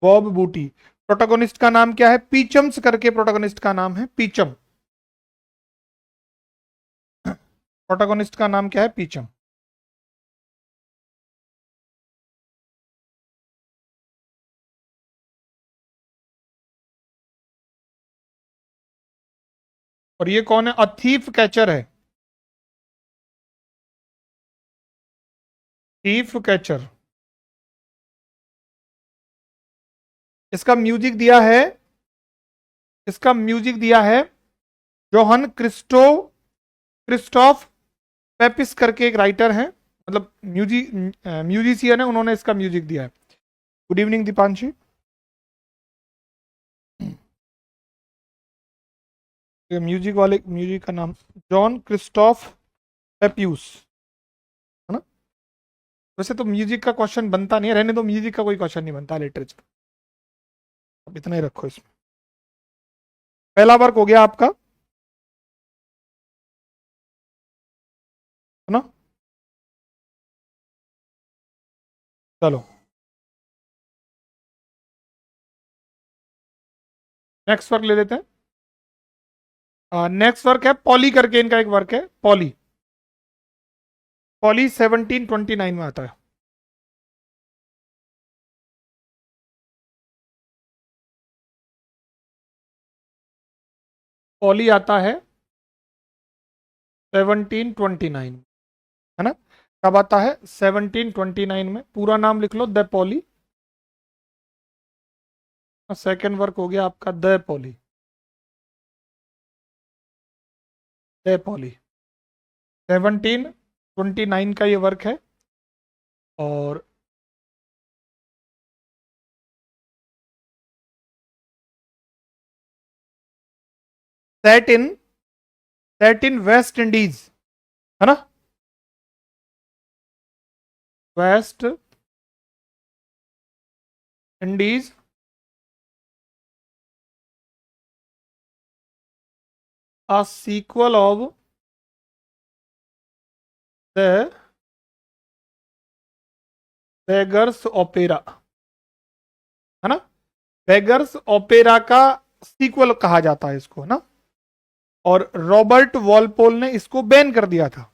बॉब बूटी। प्रोटोगोनिस्ट का नाम क्या है, पीचम्स करके प्रोटोगोनिस्ट का नाम है, पीचम, प्रोटोगोनिस्ट का नाम क्या है, पीचम। और ये कौन है, अथीफ कैचर है, थीफ कैचर। इसका म्यूजिक दिया है, इसका म्यूजिक दिया है जोहन क्रिस्टोफ पेपिस करके एक राइटर है, मतलब म्यूजिशियन है, उन्होंने इसका म्यूजिक दिया है। Good evening Deepanshi. म्यूजिक वाले म्यूजिक का नाम जॉन क्रिस्टोफ पेप्यूस है ना। वैसे तो म्यूजिक का क्वेश्चन बनता नहीं है, रहने दो, म्यूजिक का कोई क्वेश्चन नहीं बनता लिटरेचर। अब इतना ही रखो इसमें। पहला वर्क हो गया आपका, है ना। चलो नेक्स्ट वर्क ले लेते हैं। नेक्स्ट वर्क है पॉली करके, इनका एक वर्क है पॉली। पॉली 1729 में आता है। पॉली आता है 1729, है ना। कब आता है? 1729 में। पूरा नाम लिख लो, द पॉली। सेकेंड वर्क हो गया आपका द पॉली। द पॉली 1729 का ये वर्क है। और सेट इन वेस्ट इंडीज, है ना। West Indies a sequel of the beggars opera, है ना। बेगर्स ओपेरा का सीक्वल कहा जाता है इसको, है ना। और रॉबर्ट वॉलपोल ने इसको बैन कर दिया था।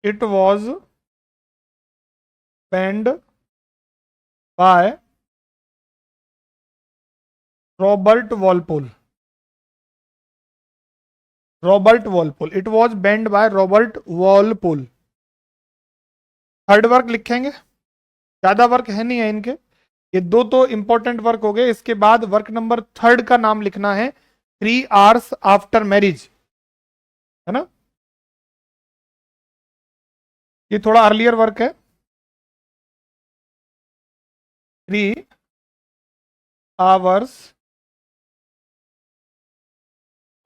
It was banned by Robert Walpole. Robert Walpole, it was banned by Robert Walpole. Third work लिखेंगे, ज्यादा वर्क है नहीं है इनके, ये दो तो इंपॉर्टेंट वर्क हो गए। इसके बाद वर्क नंबर थर्ड का नाम लिखना है 3 hours आफ्टर मैरिज, है ना। ये थोड़ा अर्लियर वर्क है। 3 hours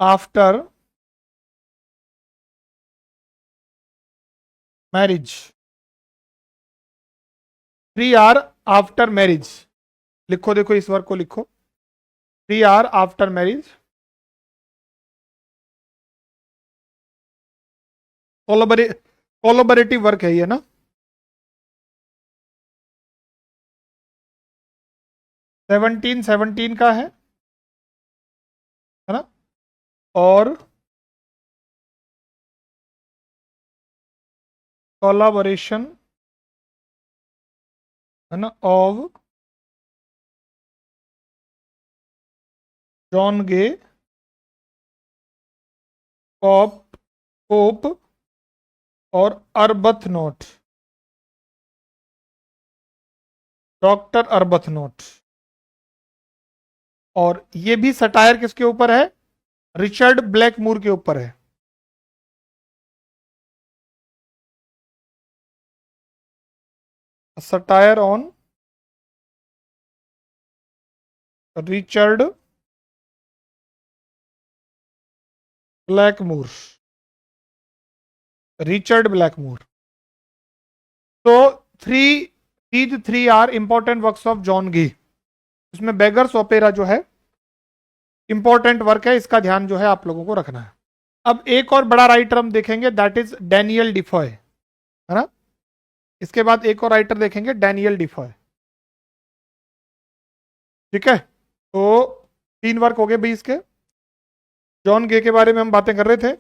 after marriage. 3 hour after marriage लिखो, देखो इस वर्क को लिखो, 3 hour after marriage. Collaborative work है ये ना। 1717 का है ना। और कोलाबोरेशन, है ना, of John Gay, Pope Pope और अर्बथनोट, डॉक्टर अर्बथनोट। और ये भी सटायर किसके ऊपर है? रिचर्ड ब्लैकमूर के ऊपर है। Satire on Richard Blackmore, Richard Blackmore. तो these 3 are important works of John Gay. इसमें बेगर्स ओपेरा जो है इंपॉर्टेंट वर्क है, इसका ध्यान जो है आप लोगों को रखना है। अब एक और बड़ा राइटर हम देखेंगे, दैट इज डैनियल डिफॉय, है ना। इसके बाद एक और राइटर देखेंगे, डैनियल डिफॉय। ठीक है, तो 3 वर्क हो गए भाई इसके। जॉन गे के बारे में हम बातें कर रहे थे,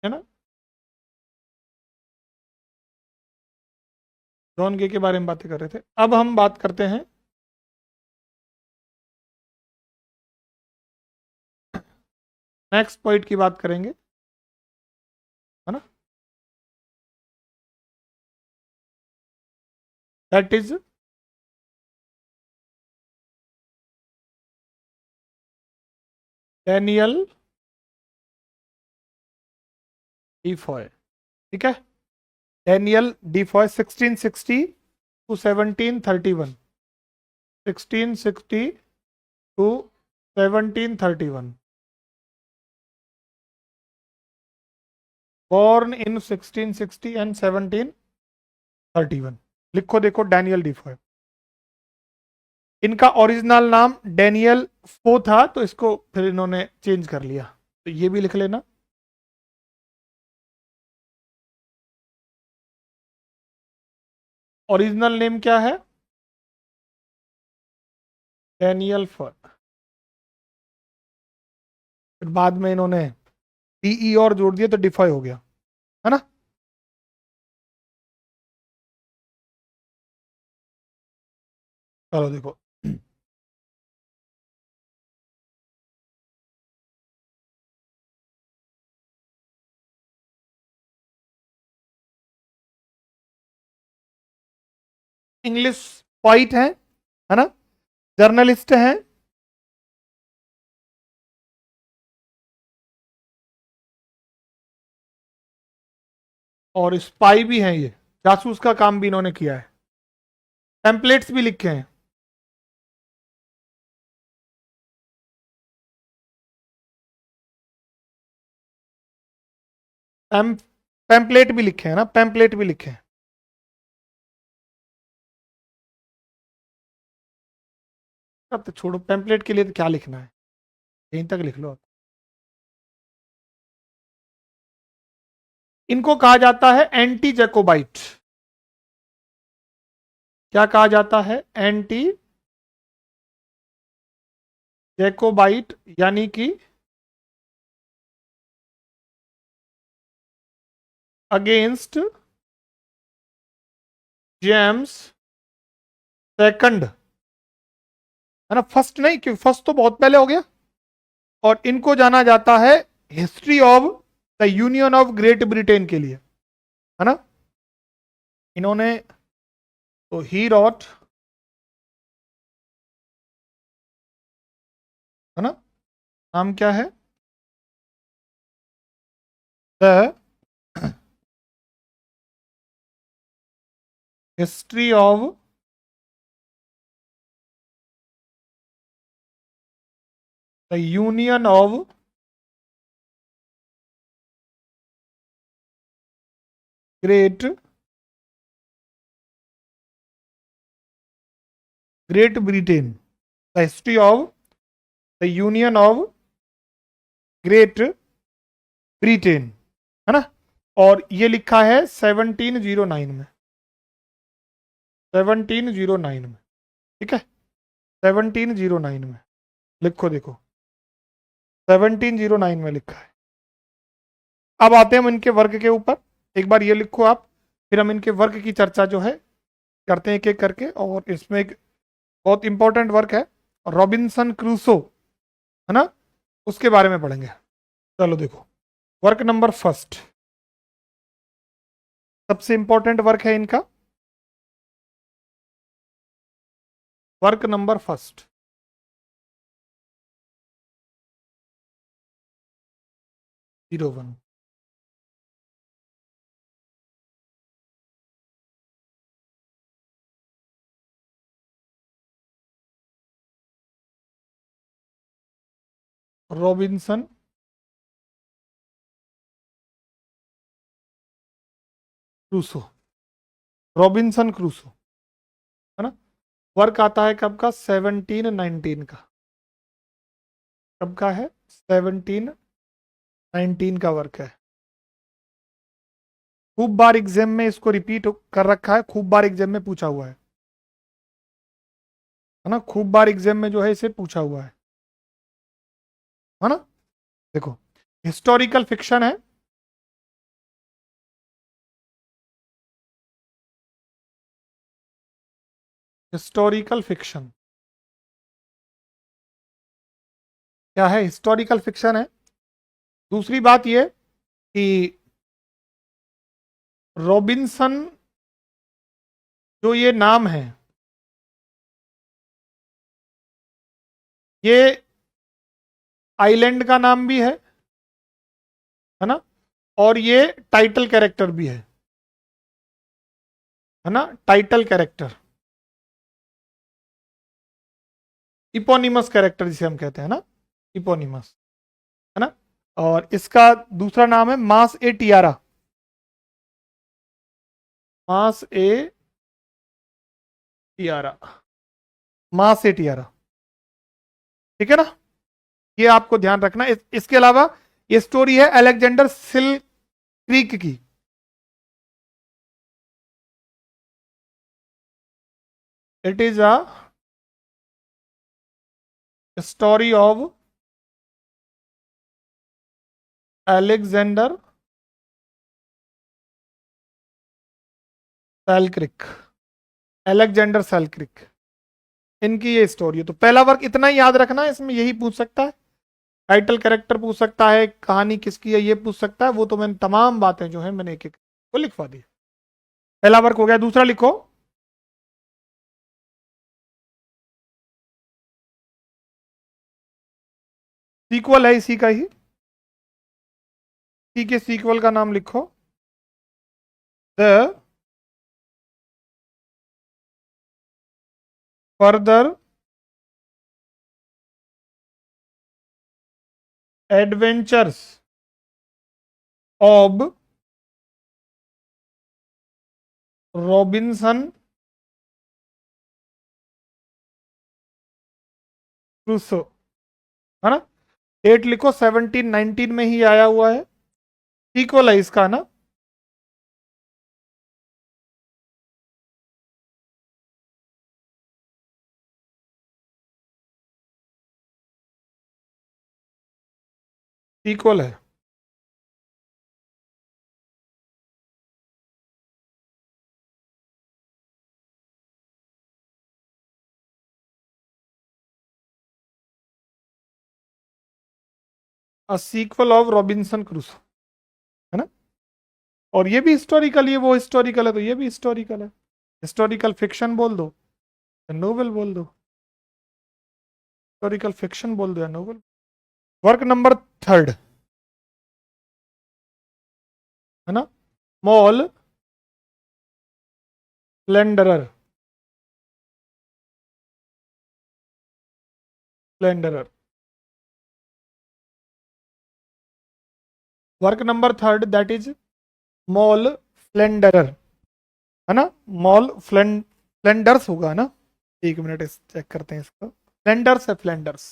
है ना। जॉन गे के बारे में बातें कर रहे थे। अब हम बात करते हैं नेक्स्ट पॉइंट की बात करेंगे, है ना। दैट इज डैनियल डीफॉय, ठीक है। Daniel Defoe 1660 to 1731, 1660 to 1731, born in 1660 and 1731। लिखो देखो डैनियल डीफॉय। इनका ओरिजिनल नाम डैनियल फो था, तो इसको फिर इन्होंने चेंज कर लिया, तो ये भी लिख लेना। ओरिजिनल नेम क्या है? डैनियल फो। फिर बाद में इन्होंने डीई और जोड़ दिया तो डिफॉय हो गया, है ना। चलो देखो, इंग्लिश पॉइट है ना, जर्नलिस्ट हैं, और स्पाई भी हैं, ये जासूस का काम भी इन्होंने किया है, टेम्पलेट्स भी लिखे हैं। पैम्पलेट भी लिखे हैं ना, पैम्पलेट भी लिखे हैं। अब तो छोड़ो, पैम्पलेट के लिए तो क्या लिखना है, यहीं तक लिख लो। इनको कहा जाता है एंटी जैकोबाइट। क्या कहा जाता है? एंटी जैकोबाइट, यानी कि अगेंस्ट जेम्स सेकंड, है ना, फर्स्ट नहीं, क्योंकि फर्स्ट तो बहुत पहले हो गया। और इनको जाना जाता है history of the union of great Britain के लिए, है ना। इन्होंने तो ही रॉट, है ना, नाम क्या है? The history of the union of great great Britain, the history of the union of great Britain, है ना। और ये लिखा है 1709 में, 1709 में, ठीक है, 1709 में। लिखो देखो, 1709 में लिखा है। अब आते हैं हम इनके वर्क के ऊपर, एक बार ये लिखो आप, फिर हम इनके वर्क की चर्चा जो है करते हैं एक एक करके। और इसमें एक बहुत इंपॉर्टेंट वर्क है रॉबिन्सन क्रूसो, है ना, उसके बारे में पढ़ेंगे। चलो देखो, वर्क नंबर फर्स्ट, सबसे इंपॉर्टेंट वर्क है इनका, work number first. Zero one, Robinson Crusoe, Robinson Crusoe, है ना। वर्क आता है कब का? 1719 का। कब का है? 1719 का वर्क है। खूब बार एग्जाम में इसको रिपीट कर रखा है, खूब बार एग्जाम में पूछा हुआ है ना, खूब बार एग्जाम में जो है इसे पूछा हुआ है ना। देखो, हिस्टोरिकल फिक्शन है, हिस्टोरिकल फिक्शन क्या है? हिस्टोरिकल फिक्शन है। दूसरी बात यह कि रॉबिन्सन जो ये नाम है, ये आइलैंड का नाम भी है ना, और ये टाइटल कैरेक्टर भी है ना, टाइटल कैरेक्टर, इपोनिमस कैरेक्टर जिसे हम कहते हैं ना, इपोनिमस, है ना। और इसका दूसरा नाम है मास ए टियारा, मास ए टियारा, मास ए टियारा, ठीक है ना। ये आपको ध्यान रखना। इसके अलावा ये स्टोरी है अलेक्जेंडर सिल क्रीक की, it is a story of Alexander Selkirk, Alexander Selkirk, इनकी ये स्टोरी है। तो पहला वर्क इतना ही याद रखना है, इसमें यही पूछ सकता है, टाइटल कैरेक्टर पूछ सकता है, कहानी किसकी है ये पूछ सकता है, वो तो मैंने तमाम बातें जो है मैंने एक एक को लिखवा दी। पहला वर्क हो गया। दूसरा लिखो, सीक्वल है इसी का ही, इसी के सीक्वल का नाम लिखो, the further adventures of Robinson Crusoe, है ना। डेट लिखो 1719 में ही आया हुआ है, सीक्वल है इसका ना। सीक्वल है। A sequel of Robinson Crusoe, है ना। और ये भी हिस्टोरिकल, ये वो हिस्टोरिकल है तो ये भी हिस्टोरिकल है। हिस्टोरिकल फिक्शन बोल दो या नोवेल बोल दो, हिस्टोरिकल फिक्शन बोल दो या नोवेल। वर्क नंबर थर्ड, है ना, Moll Flanders, Flanders. Work number third that is Moll Flanders, है ना। मॉल फ्लेंडर्स होगा ना, एक मिनट इस चेक करते हैं इसको। फ्लेंडर्स है, Flanders,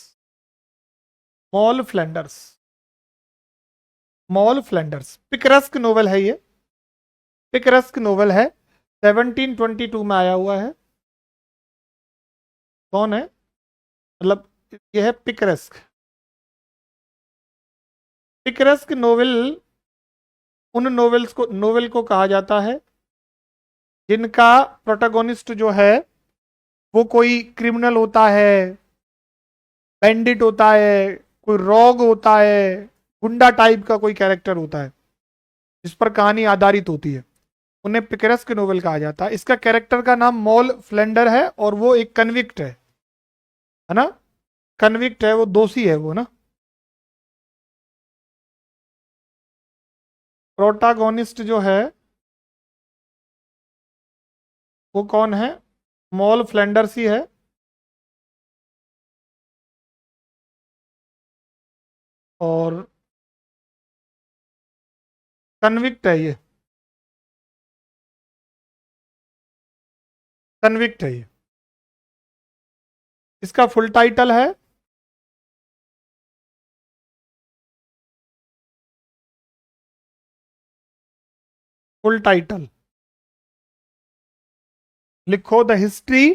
Moll Flanders, Moll Flanders. Picaresque novel है ये, पिकरस्क नोवेल है, 1722 में आया हुआ है। कौन है, मतलब ये है पिकरस्क। पिकरस्क नोवेल उन नोवेल को कहा जाता है जिनका प्रोटोगोनिस्ट जो है वो कोई क्रिमिनल होता है, बैंडिट होता है, कोई रॉग होता है, गुंडा टाइप का कोई कैरेक्टर होता है जिस पर कहानी आधारित होती है, उन्हें पिकरस्क नोवेल कहा जाता है। इसका कैरेक्टर का नाम मॉल फ्लेंडर है और वो एक कन्विक्ट है ना, कन्विक्ट है, वो दोषी है वो ना। प्रोटागोनिस्ट जो है वो कौन है, मॉल फ्लेंडर्स ही है। और कन्विक्ट है ये, कन्विक्ट है ये। इसका फुल टाइटल है फुल टाइटल लिखो, the history,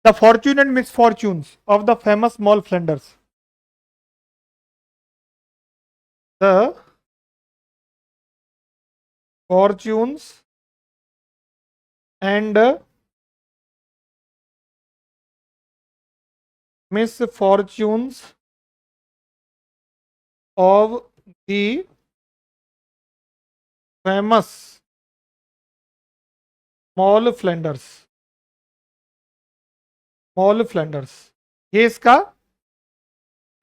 the fortune and misfortunes of the famous Moll Flanders, the fortunes and misfortunes of the famous Moll Flanders, Moll Flanders, ये इसका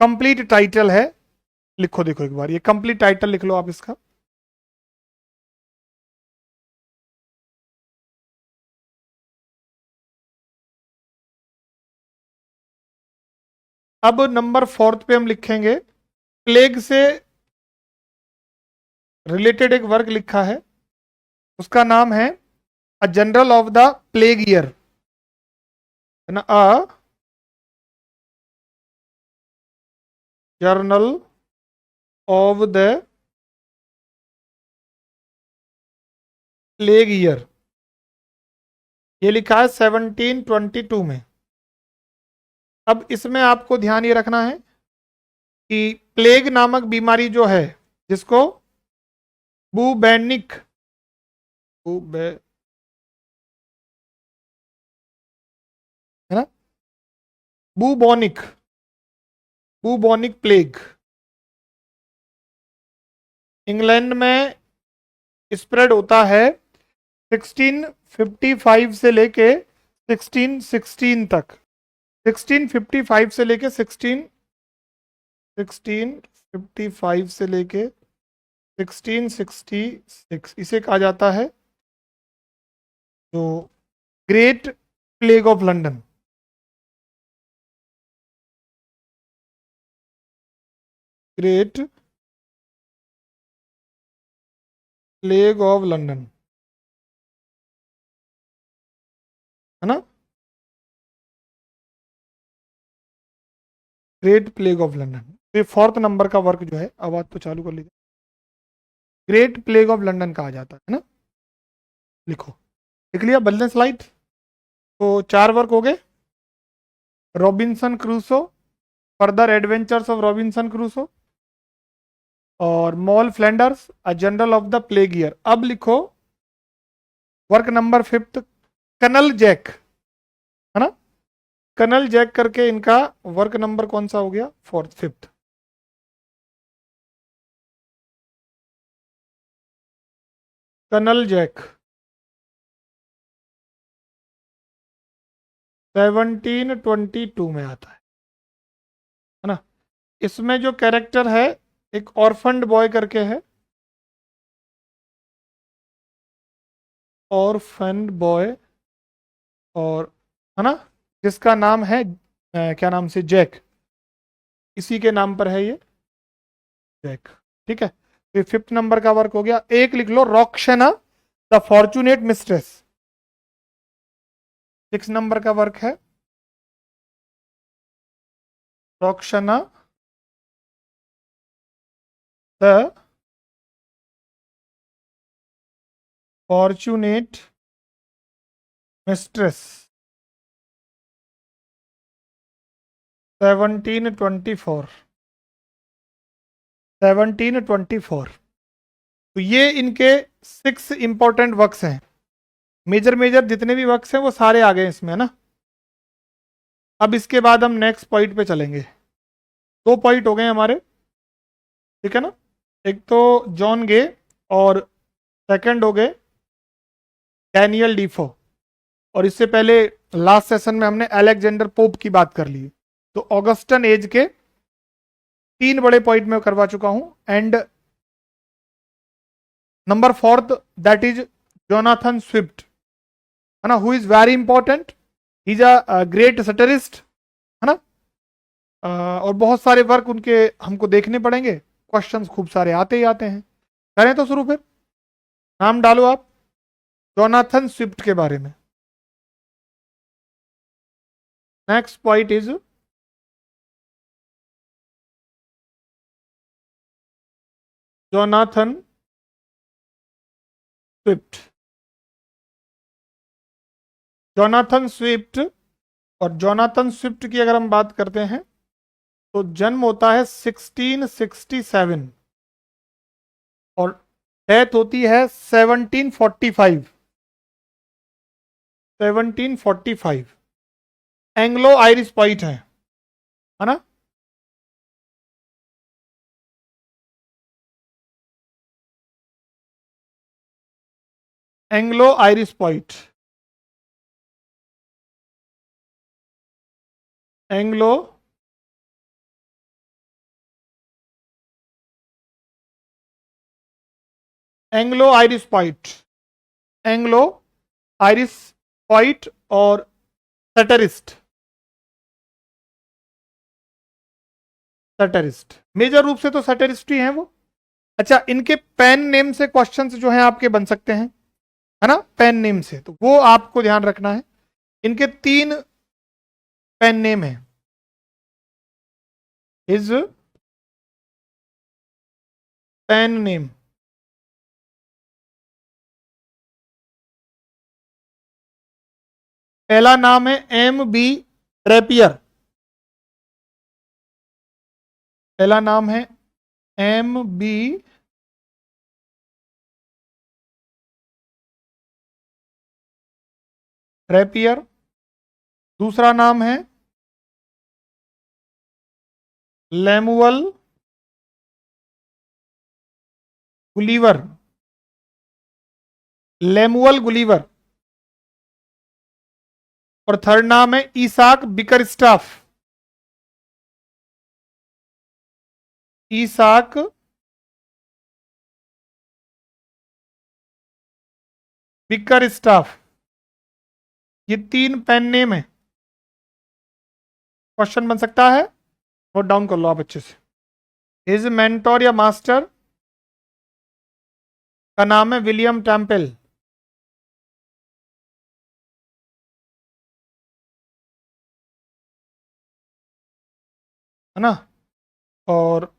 कंप्लीट टाइटल है, लिखो देखो एक बार, ये कंप्लीट टाइटल लिख लो आप इसका। अब नंबर 4 पे हम लिखेंगे, प्लेग से रिलेटेड एक वर्क लिखा है, उसका नाम है a journal of the plague year, है ना, a journal of the plague year, ये लिखा है 1722 में। अब इसमें आपको ध्यान ये रखना है कि प्लेग नामक बीमारी जो है, जिसको बुबेनिक बुबे है ना, बुबोनिक बुबोनिक प्लेग इंग्लैंड में स्प्रेड होता है 1655 से लेके 1616 तक, 1655 से लेके 1655 से लेके 1666 इसे कहा जाता है जो great plague of London. Great plague of London, है ना, ग्रेट प्लेग ऑफ लंदन। तो ये 4th नंबर का वर्क जो है, आवाज तो चालू कर लीजिए, ग्रेट प्लेग ऑफ लंदन कहा जाता है ना। लिखो, लिख लिया, बदलें स्लाइड। तो 4 वर्क हो गए, Robinson Crusoe, further adventures of Robinson Crusoe, और Moll Flanders, a journal of the plague year. अब लिखो वर्क नंबर 5, कर्नल जैक, है ना, कर्नल जैक करके इनका वर्क नंबर कौन सा हो गया, 5th। कर्नल जैक 1722 में आता है ना। इसमें जो कैरेक्टर है एक ऑर्फन्ड बॉय करके है, ऑर्फन्ड बॉय, और है ना, जिसका नाम है क्या नाम से, जैक, इसी के नाम पर है ये, जैक। ठीक है, तो 5th नंबर का वर्क हो गया। एक लिख लो, रॉक्शना द फॉर्चुनेट मिस्ट्रेस, 6 नंबर का वर्क है, रॉक्शना द फॉर्चुनेट मिस्ट्रेस 1724। तो ये इनके 6 इंपॉर्टेंट वर्क्स हैं, मेजर मेजर जितने भी वर्क्स हैं वो सारे आ गए इसमें, है ना। अब इसके बाद हम नेक्स्ट पॉइंट पे चलेंगे। 2 पॉइंट हो गए हमारे, ठीक है ना, एक तो जॉन गे और सेकंड हो गए डैनियल डीफो। और इससे पहले लास्ट सेशन में हमने अलेक्जेंडर पोप की बात कर ली, तो ऑगस्टन एज के 3 बड़े पॉइंट में करवा चुका हूं। And number 4th that is Jonathan Swift, है ना, who is very important, he is a great satirist, है ना। और बहुत सारे वर्क उनके हमको देखने पड़ेंगे, क्वेश्चंस खूब सारे आते ही आते हैं। करें तो शुरू, फिर नाम डालो आप जोनाथन स्विफ्ट के बारे में। Next point is Jonathan Swift. Jonathan Swift, और जोनाथन स्विफ्ट की अगर हम बात करते हैं तो जन्म होता है 1667 और डेथ होती है 1745। एंग्लो आयरिश पॉइंट है ना। Anglo Irish point, Anglo Anglo Irish poet, Anglo Irish poet और सटरिस्ट, सटरिस्ट मेजर रूप से तो सटरिस्ट ही हैं वो। अच्छा, इनके पेन नेम से क्वेश्चंस जो हैं आपके बन सकते हैं, है ना, पेन नेम से, तो वो आपको ध्यान रखना है। इनके 3 पेन नेम है। इज पेन नेम, पहला नाम है M.B. ट्रेपियर, पहला नाम है M.B. ट्रेपियर, दूसरा नाम है लेमुअल गुलीवर, लेमुअल गुलीवर, और थर्ड नाम है ईसाक बिकरस्टाफ, ईसाक बिकरस्टाफ। ये 3 पेन नेम है। क्वेश्चन बन सकता है, नोट डाउन कर लो आप अच्छे से। हिज मेंटोर या मास्टर का नाम है विलियम टेम्पल, है ना। और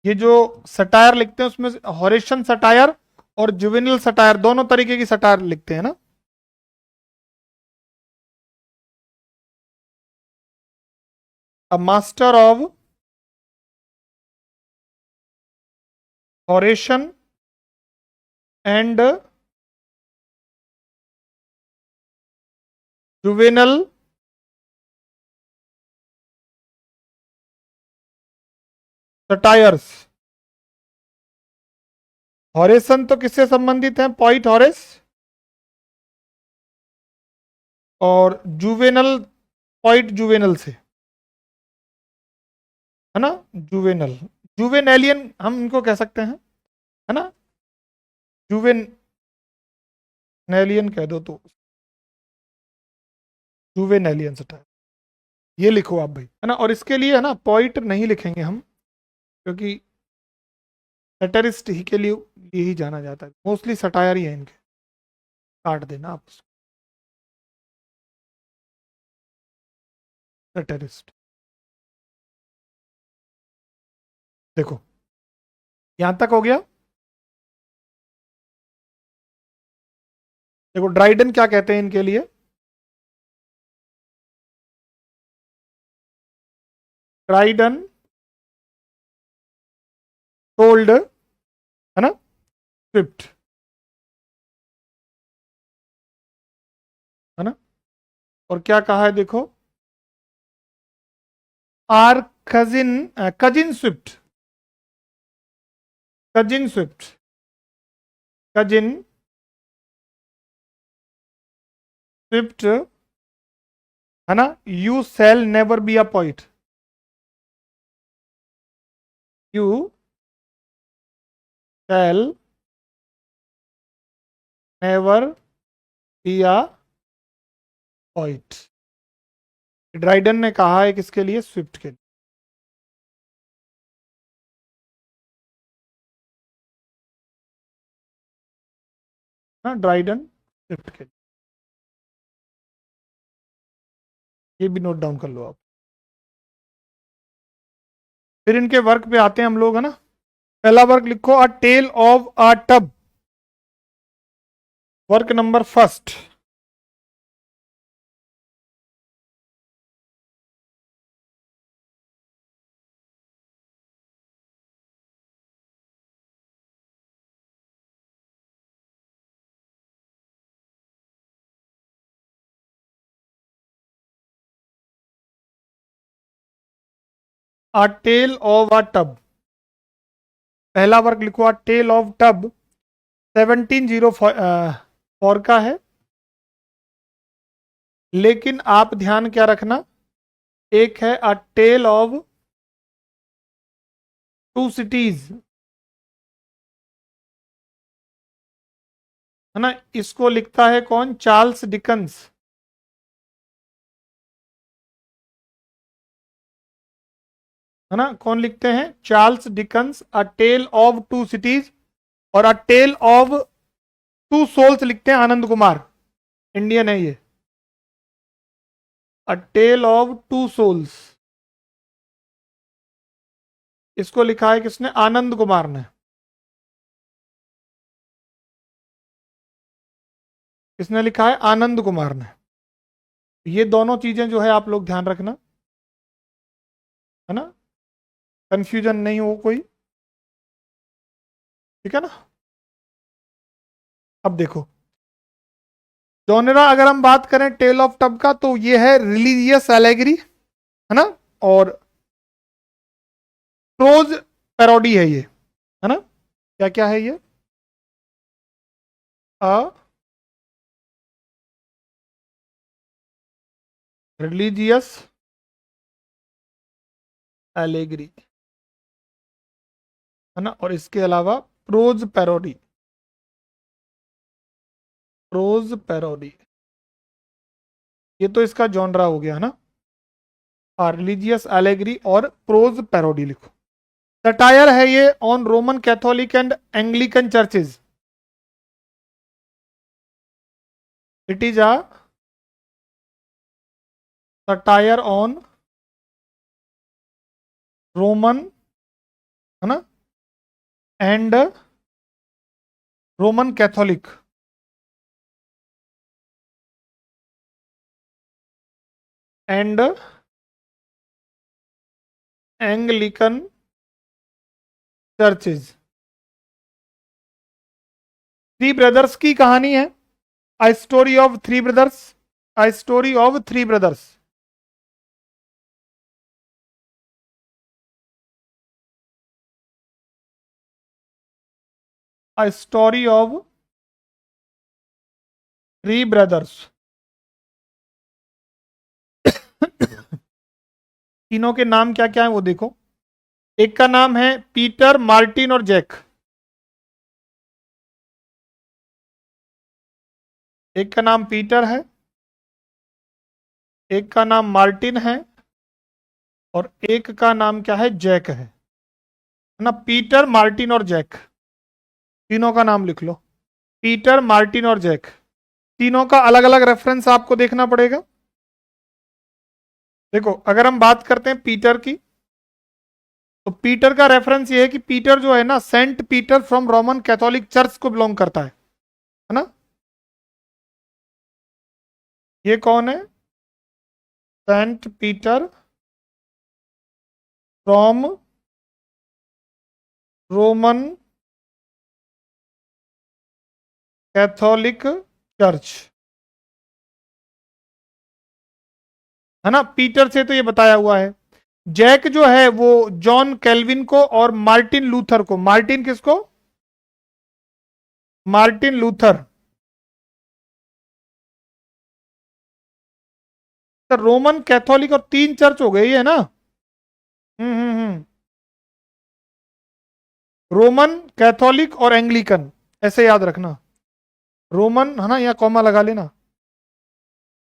ये जो सटायर लिखते हैं उसमें हॉरेशन सटायर और जुवेनिल सटायर दोनों तरीके की सटायर लिखते हैं ना। A master of Horatian and Juvenal satires. Horatian तो किससे संबंधित है, पॉइट हॉरेस, और जुवेनल पॉइट जुवेनल से, है ना। जुवेनल, जुवेनेलियन हम इनको कह सकते हैं, है ना, जुवेनेलियन कह दो तो, जुवेनेलियन सटायर, ये लिखो आप भाई, है ना। और इसके लिए है ना पॉइट नहीं लिखेंगे हम, क्योंकि सटरिस्ट ही के लिए ही जाना जाता है, मोस्टली सटायर ही है इनके, काट देना आप उसको, सटरिस्ट। देखो यहां तक हो गया। देखो ड्राइडन क्या कहते हैं इनके लिए, ड्राइडन टोल्ड, है ना, स्विफ्ट, है ना। और क्या कहा है देखो, our cousin, cousin Swift, cousin Swift, cousin Swift, है ना, you shall never be a poet, you shall never be a poet. Dryden ने कहा है किसके लिए, स्विफ्ट के लिए। हाँ, ड्राइडन स्विफ्ट के लिए, ये भी नोट डाउन कर लो आप। फिर इनके वर्क पे आते हैं हम लोग, है ना। पहला वर्क लिखो, a tale of a tub, work number first. A tale of a tub, पहला वर्क लिखो, अ टेल ऑफ टब 1704 का है। लेकिन आप ध्यान क्या रखना, एक है अ टेल ऑफ 2 सिटीज, है ना। इसको लिखता है कौन? Charles Dickens. है ना, कौन लिखते हैं? Charles Dickens. A tale of two cities और a tale of two souls लिखते हैं आनंद कुमार। इंडियन है ये। A tale of two souls, इसको लिखा है किसने? आनंद कुमार ने। किसने लिखा है? आनंद कुमार ने। ये दोनों चीजें जो है आप लोग ध्यान रखना, है ना, कंफ्यूजन नहीं हो कोई। ठीक है ना। अब देखो जॉनरा, अगर हम बात करें टेल ऑफ टब का, तो ये है रिलीजियस एलेगरी, है ना, और प्रोज पैरोडी है ये, है ना। क्या क्या है ये? अ रिलीजियस एलेगरी, है ना, और इसके अलावा प्रोज पैरोडी। प्रोज पैरोडी, ये तो इसका जॉनरा हो गया, है ना। रिलीजियस एलेगरी और प्रोज पैरोडी लिखो। सटायर है ये on Roman Catholic and Anglican churches. It is a satire on Roman, है ना, and Roman Catholic and Anglican churches. Three brothers की कहानी है। अ story of three brothers. A story of three brothers. A story of three brothers. तीनों के नाम क्या क्या है वो देखो। एक का नाम है पीटर, मार्टिन और जैक। एक का नाम पीटर है, एक का नाम मार्टिन है, और एक का नाम क्या है? जैक है ना। पीटर, मार्टिन और जैक, तीनों का नाम लिख लो। पीटर, मार्टिन और जैक, तीनों का अलग अलग रेफरेंस आपको देखना पड़ेगा। देखो अगर हम बात करते हैं पीटर की, तो पीटर का रेफरेंस ये है कि पीटर जो है ना, Saint Peter from Roman Catholic church को बिलोंग करता है ना। ये कौन है? Saint Peter from Roman Catholic church, है ना। पीटर से तो ये बताया हुआ है। जैक जो है वो जॉन कैल्विन को और मार्टिन लूथर को। मार्टिन किसको? Martin Luther. तो रोमन कैथोलिक और तीन चर्च हो गई है ना। हम्म। रोमन कैथोलिक और एंग्लिकन, ऐसे याद रखना। रोमन, है ना, या कॉमा लगा लेना।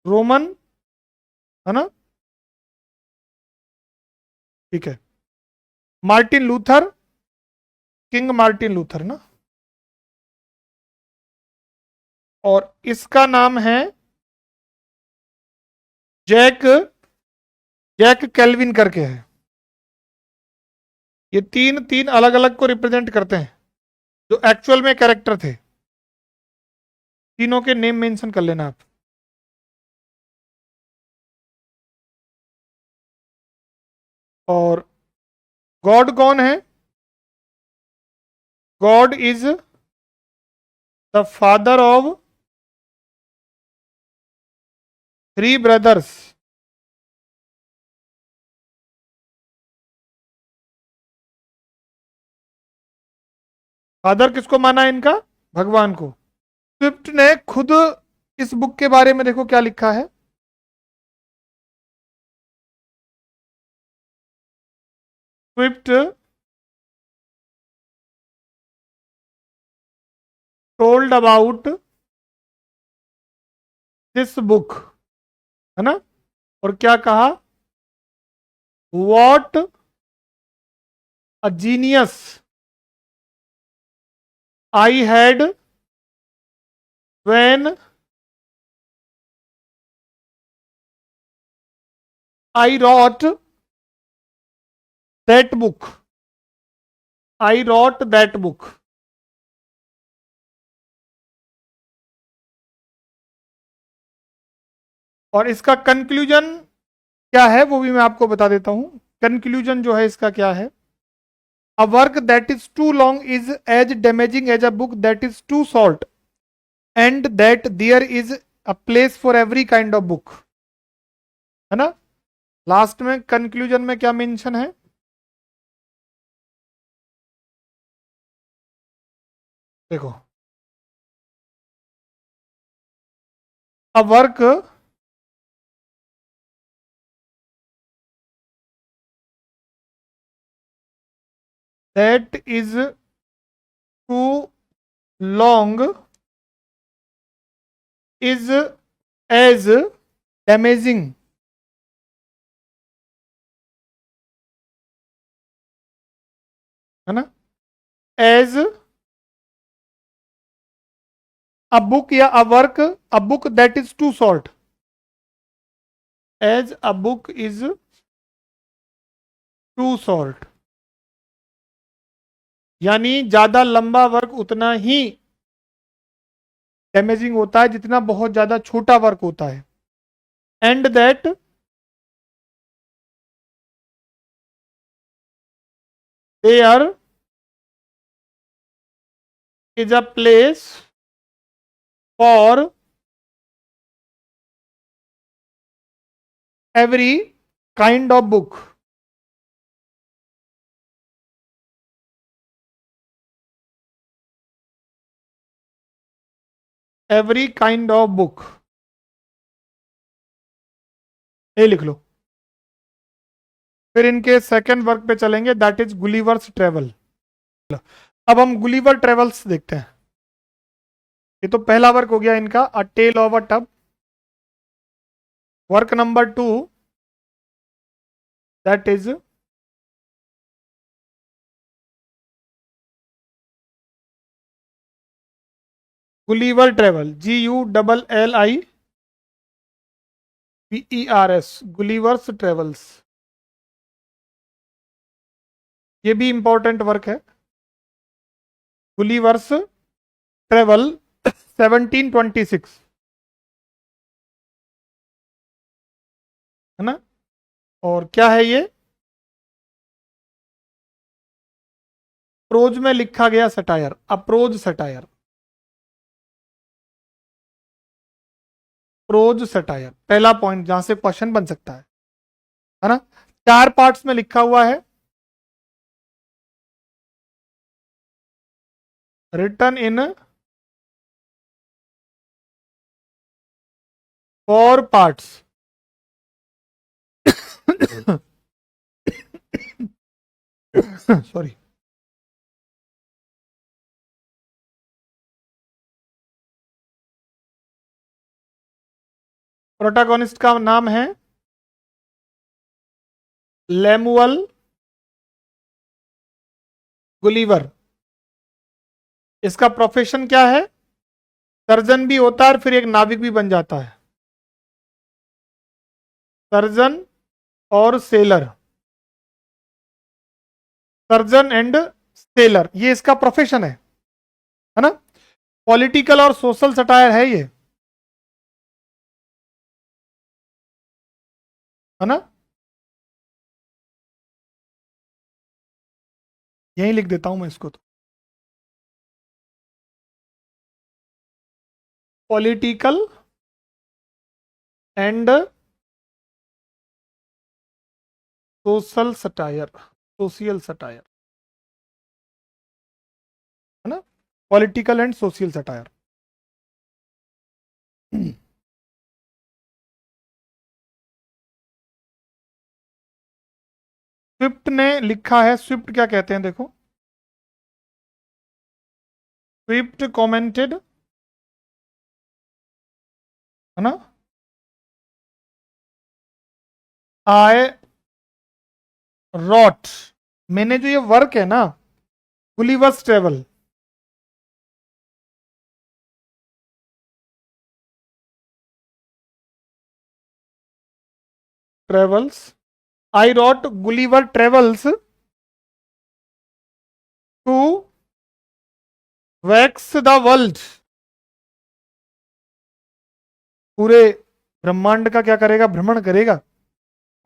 रोमन, है ना, ठीक है। Martin Luther, king Martin Luther ना। और इसका नाम है जैक, जैक कैल्विन करके है। ये तीन तीन अलग अलग को रिप्रेजेंट करते हैं, जो एक्चुअल में कैरेक्टर थे। तीनों के नेम मेंशन कर लेना आप। और गॉड कौन है? God is the father of three brothers. Father किसको माना है इनका? भगवान को। स्विफ्ट ने खुद इस बुक के बारे में देखो क्या लिखा है। Swift told about this book, है ना। और क्या कहा, what a genius I had when I wrote that book, I wrote that book. और इसका कंक्लूजन क्या है वो भी मैं आपको बता देता हूं। कंक्लूजन जो है इसका क्या है, a work that is too long is as damaging as a book that is too short and that there is a place for every kind of book, है ना। लास्ट में कंक्लूजन में क्या मेंशन है, देखो, a work that is too long is as damaging, है ना, एज अ बुक या a work, a book that is too short, as a book is too short, यानी ज्यादा लंबा वर्क उतना ही डैमेजिंग होता है जितना बहुत ज्यादा छोटा वर्क होता है। And that there is a place for every kind of book, every kind of book, ये लिख लो। फिर इनके सेकंड वर्क पे चलेंगे, दैट इज गुलिवर्स ट्रेवल। अब हम गुलिवर ट्रेवल्स देखते हैं। ये तो पहला वर्क हो गया इनका, a tale of a tub. Work number 2, that is Gulliver travel, GULLIVERS, Gulliver's travels. ये भी इंपॉर्टेंट वर्क है, गुलिवर्स ट्रेवल 1726, है ना। और क्या है ये, प्रोज में लिखा गया satire, a prose satire, prose satire, पहला पॉइंट जहां से क्वेश्चन बन सकता है ना। 4 पार्ट्स में लिखा हुआ है, written in 4 parts. Sorry. Protagonist का नाम है लेमुअल गुलिवर। इसका प्रोफेशन क्या है, सर्जन भी होता है और फिर एक नाविक भी बन जाता है, सर्जन और सेलर, सर्जन एंड सेलर, ये इसका प्रोफेशन है ना। पॉलिटिकल और सोशल सटायर है ये, है ना। यहीं लिख देता हूं मैं इसको, तो political and social satire, social satire, है ना, political and social satire. Swift ने लिखा है, स्विफ्ट क्या कहते हैं देखो, स्विफ्ट कमेंटेड है ना, आई रॉट, मैंने जो ये वर्क है ना, Gulliver's travel, travels, I wrote Gulliver travels to vex the world, पूरे ब्रह्मांड का क्या करेगा, भ्रमण करेगा,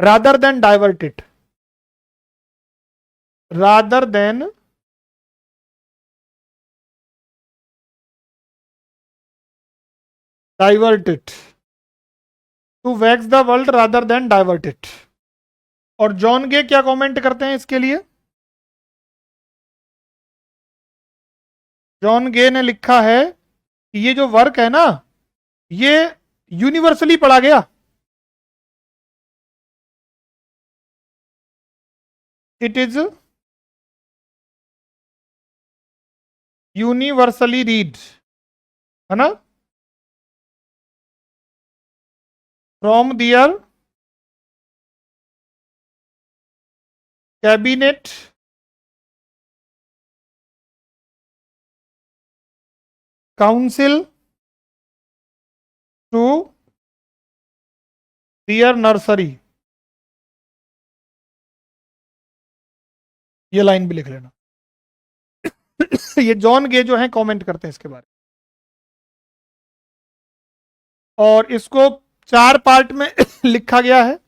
rather than divert it, rather than divert it, to vex the world rather than divert it. और जॉन गे क्या कमेंट करते हैं इसके लिए? जॉन गे ने लिखा है कि ये जो वर्क है ना, ये यूनिवर्सली पढ़ा गया, इट इज यूनिवर्सली रीड, है ना, from their cabinet council to their nursery, ये लाइन भी लिख लेना। ये जॉन गे जो है कमेंट करते हैं इसके बारे में, और इसको 4 पार्ट में लिखा गया है।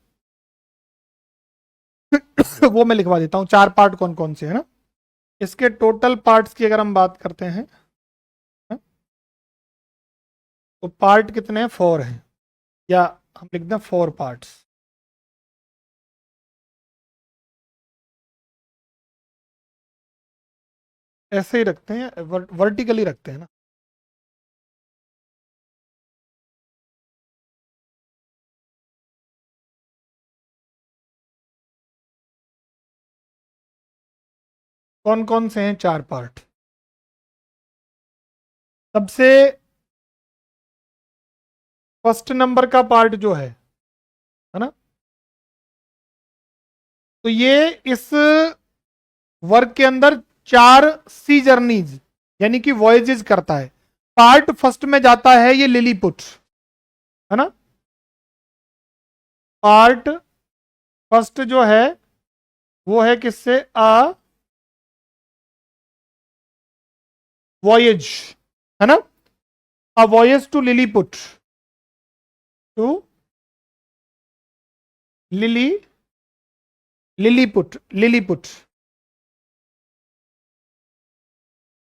वो मैं लिखवा देता हूं 4 पार्ट कौन कौन से है ना। इसके टोटल पार्ट्स की अगर हम बात करते हैं तो पार्ट कितने हैं, 4 हैं, या हम लिख दें 4 पार्ट्स। ऐसे ही रखते हैं, वर्टिकली रखते हैं ना। कौन कौन से हैं 4 पार्ट? सबसे फर्स्ट नंबर का पार्ट जो है ना, तो ये इस वर्क के अंदर 4 सी जर्नीज यानी कि वॉयजेज करता है। पार्ट फर्स्ट में जाता है ये लिलीपुट, है ना, पार्ट फर्स्ट जो है वो है किससे, वॉयज, है ना, a voyage to Lilliput, to Lilliput,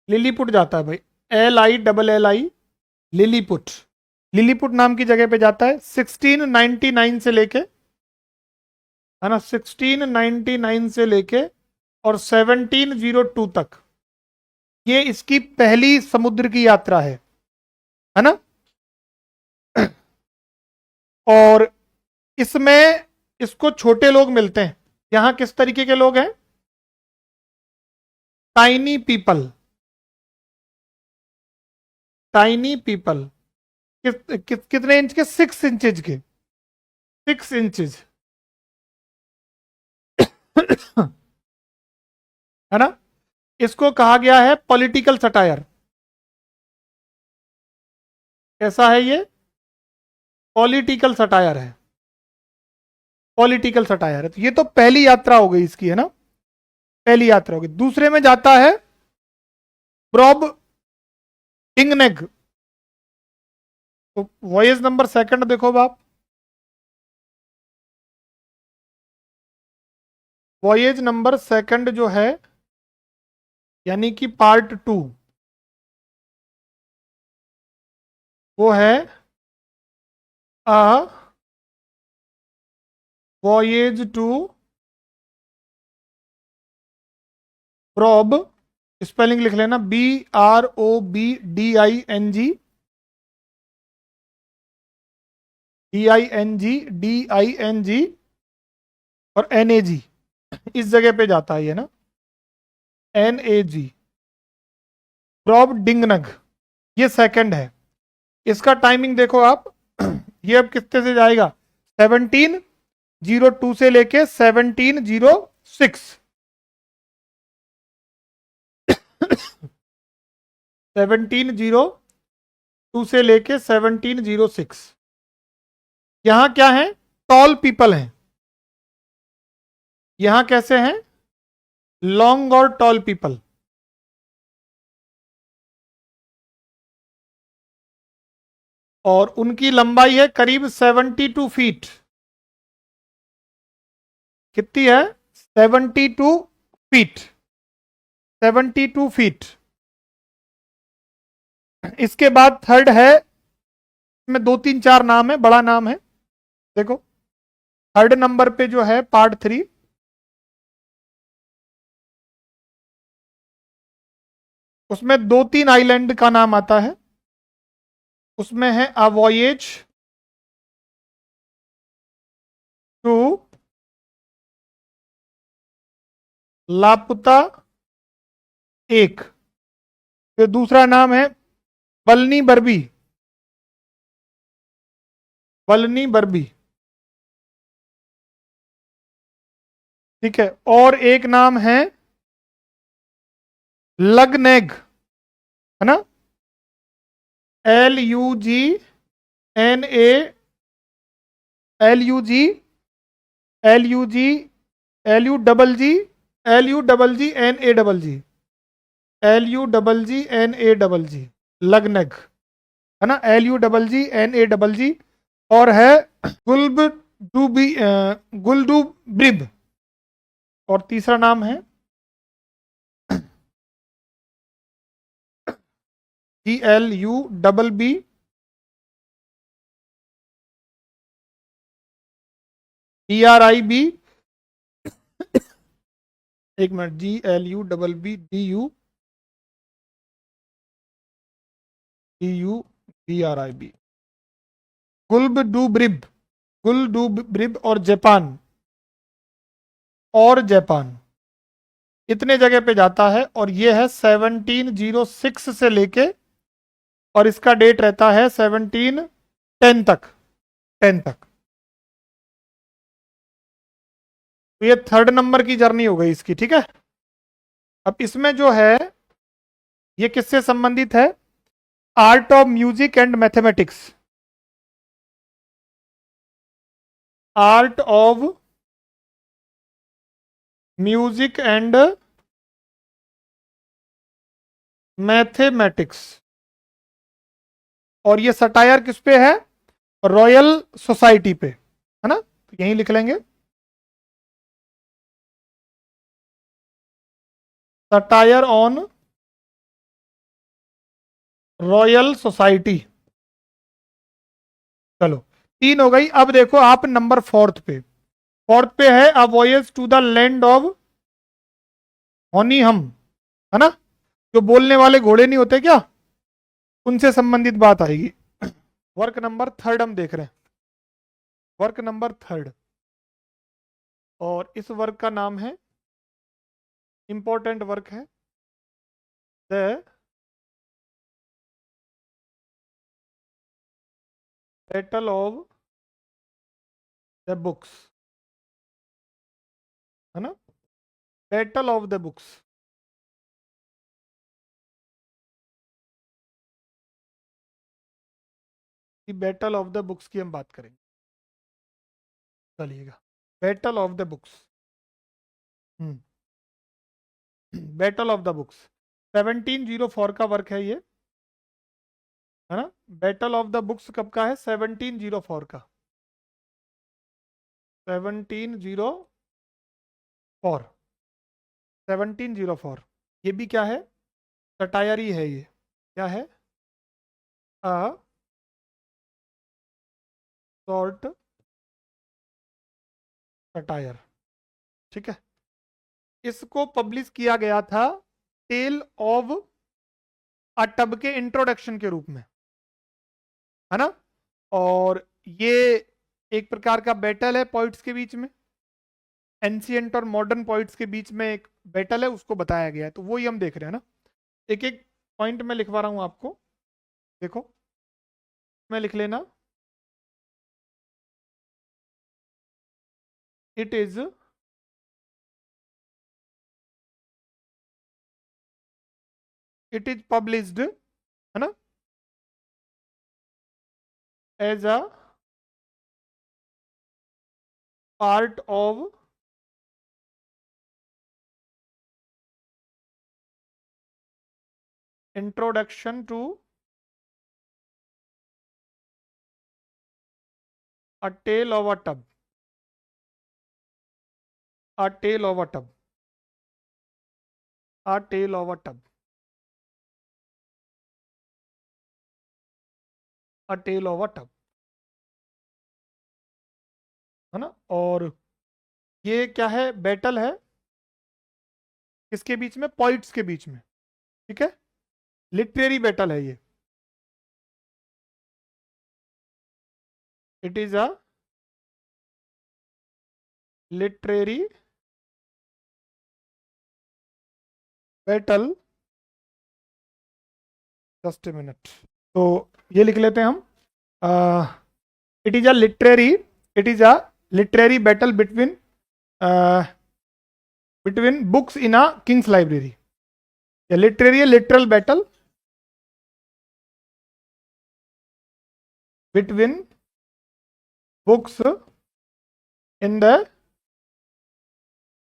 Lilliput जाता है भाई, LILLI, लिलीपुट, लिलीपुट नाम की जगह पे जाता है 1699 से लेके, है ना, 1699 से लेके और 1702 तक ये इसकी पहली समुद्र की यात्रा है ना। और इसमें इसको छोटे लोग मिलते हैं। यहां किस तरीके के लोग हैं, टाइनी पीपल, टाइनी पीपल, कितने इंच के, 6 इंचेज के, 6 इंचेज, है ना। इसको कहा गया है पॉलिटिकल सटायर। कैसा है ये, पॉलिटिकल सटायर है, पॉलिटिकल सटायर है। तो ये तो पहली यात्रा हो गई इसकी, है ना, पहली यात्रा हो गई। दूसरे में जाता है ब्रॉब इंगनेग, तो वॉयस नंबर सेकंड देखो बाप, वॉयज नंबर सेकंड जो है यानी कि पार्ट 2 वो है वॉयज टू ब्रॉब, स्पेलिंग लिख लेना, BROBDING, DING और NAG, इस जगह पे जाता है ये ना, NAG, ब्रॉब डिंगनग, ये सेकंड है। इसका टाइमिंग देखो आप, ये अब कितने से जाएगा? 1702 से लेके 1706। 1702 से लेके 1706। यहां क्या है? टॉल पीपल हैं। यहां कैसे हैं? लॉन्ग और टॉल पीपल। और उनकी लंबाई है करीब 72 फीट। कितनी है? 72 फीट। 72 फीट। इसके बाद थर्ड है, इसमें 2 3 4 नाम है, बड़ा नाम है। देखो थर्ड नंबर पे जो है पार्ट 3, उसमें 2 3 आइलैंड का नाम आता है। उसमें है अ वॉयेज टू लापता एक। फिर दूसरा नाम है बलनी बरबी। बलनी बरबी, ठीक है। और एक नाम है लगनेग, है ना? LUGNA, LUG, LUG, LUGG, LUGGNAGG, LUGGNAGG, लगनेग, है ना? LUGGNAGG। और है गुल्बडूबी, गुल्डूब्रिब। और तीसरा नाम है GLUBB, DRIB। एक मिनट, GLUBBDUBRIB, गुल्बडूब्रिब। गुल्डूब्रिब और जापान, और जापान इतने जगह पे जाता है। और ये है 1706 से लेके, और इसका डेट रहता है 1710 तक, 10 तक। तो ये थर्ड नंबर की जर्नी हो गई इसकी, ठीक है। अब इसमें जो है ये किससे संबंधित है? Art of music and mathematics. Art of music and mathematics. और ये सटायर किस पे है? रॉयल सोसाइटी पे, है ना? तो यहीं लिख लेंगे, सटायर ऑन रॉयल सोसाइटी। चलो 3 हो गई। अब देखो आप नंबर फोर्थ पे। फोर्थ पे है a voyage to the land of Houyhnhnms, है ना? जो बोलने वाले घोड़े नहीं होते क्या, उनसे संबंधित बात आएगी। वर्क नंबर थर्ड हम देख रहे हैं, वर्क नंबर थर्ड। और इस वर्क का नाम है, इंपॉर्टेंट वर्क है, the battle of the books, है ना? Battle of the books. Battle of the books की हम बात करेंगे, चलिएगा। Battle of the books, battle of the books 1704 का वर्क है ये, है ना? बैटल ऑफ द बुक्स कब का है? 1704 का, 1704, 1704। ये भी क्या है? सटायर ही है ये। क्या है? अ शॉर्ट सटायर, ठीक है। इसको पब्लिश किया गया था टेल ऑफ अ टब के इंट्रोडक्शन के रूप में, है ना? और ये एक प्रकार का बैटल है पॉइंट्स के बीच में, एंशियंट और मॉडर्न पॉइंट्स के बीच में एक बैटल है, उसको बताया गया है। तो वो ही हम देख रहे हैं ना। एक एक पॉइंट में लिखवा रहा हूं आपको, देखो मैं लिख लेना। इट इज पब्लिश्ड, है ना, as a part of introduction to a tale of a tub, a tale of a tub, a tale of a tub, a tale of a tub, है ना। और ये क्या है, बैटल है किसके बीच में, पॉइट्स के बीच में, ठीक है, लिटरेरी बैटल है ये। It is a literary battle, just a minute, तो ये लिख लेते हैं हम, it is a literary, it is a literary battle between books in a king's library, या literary literal battle between books in the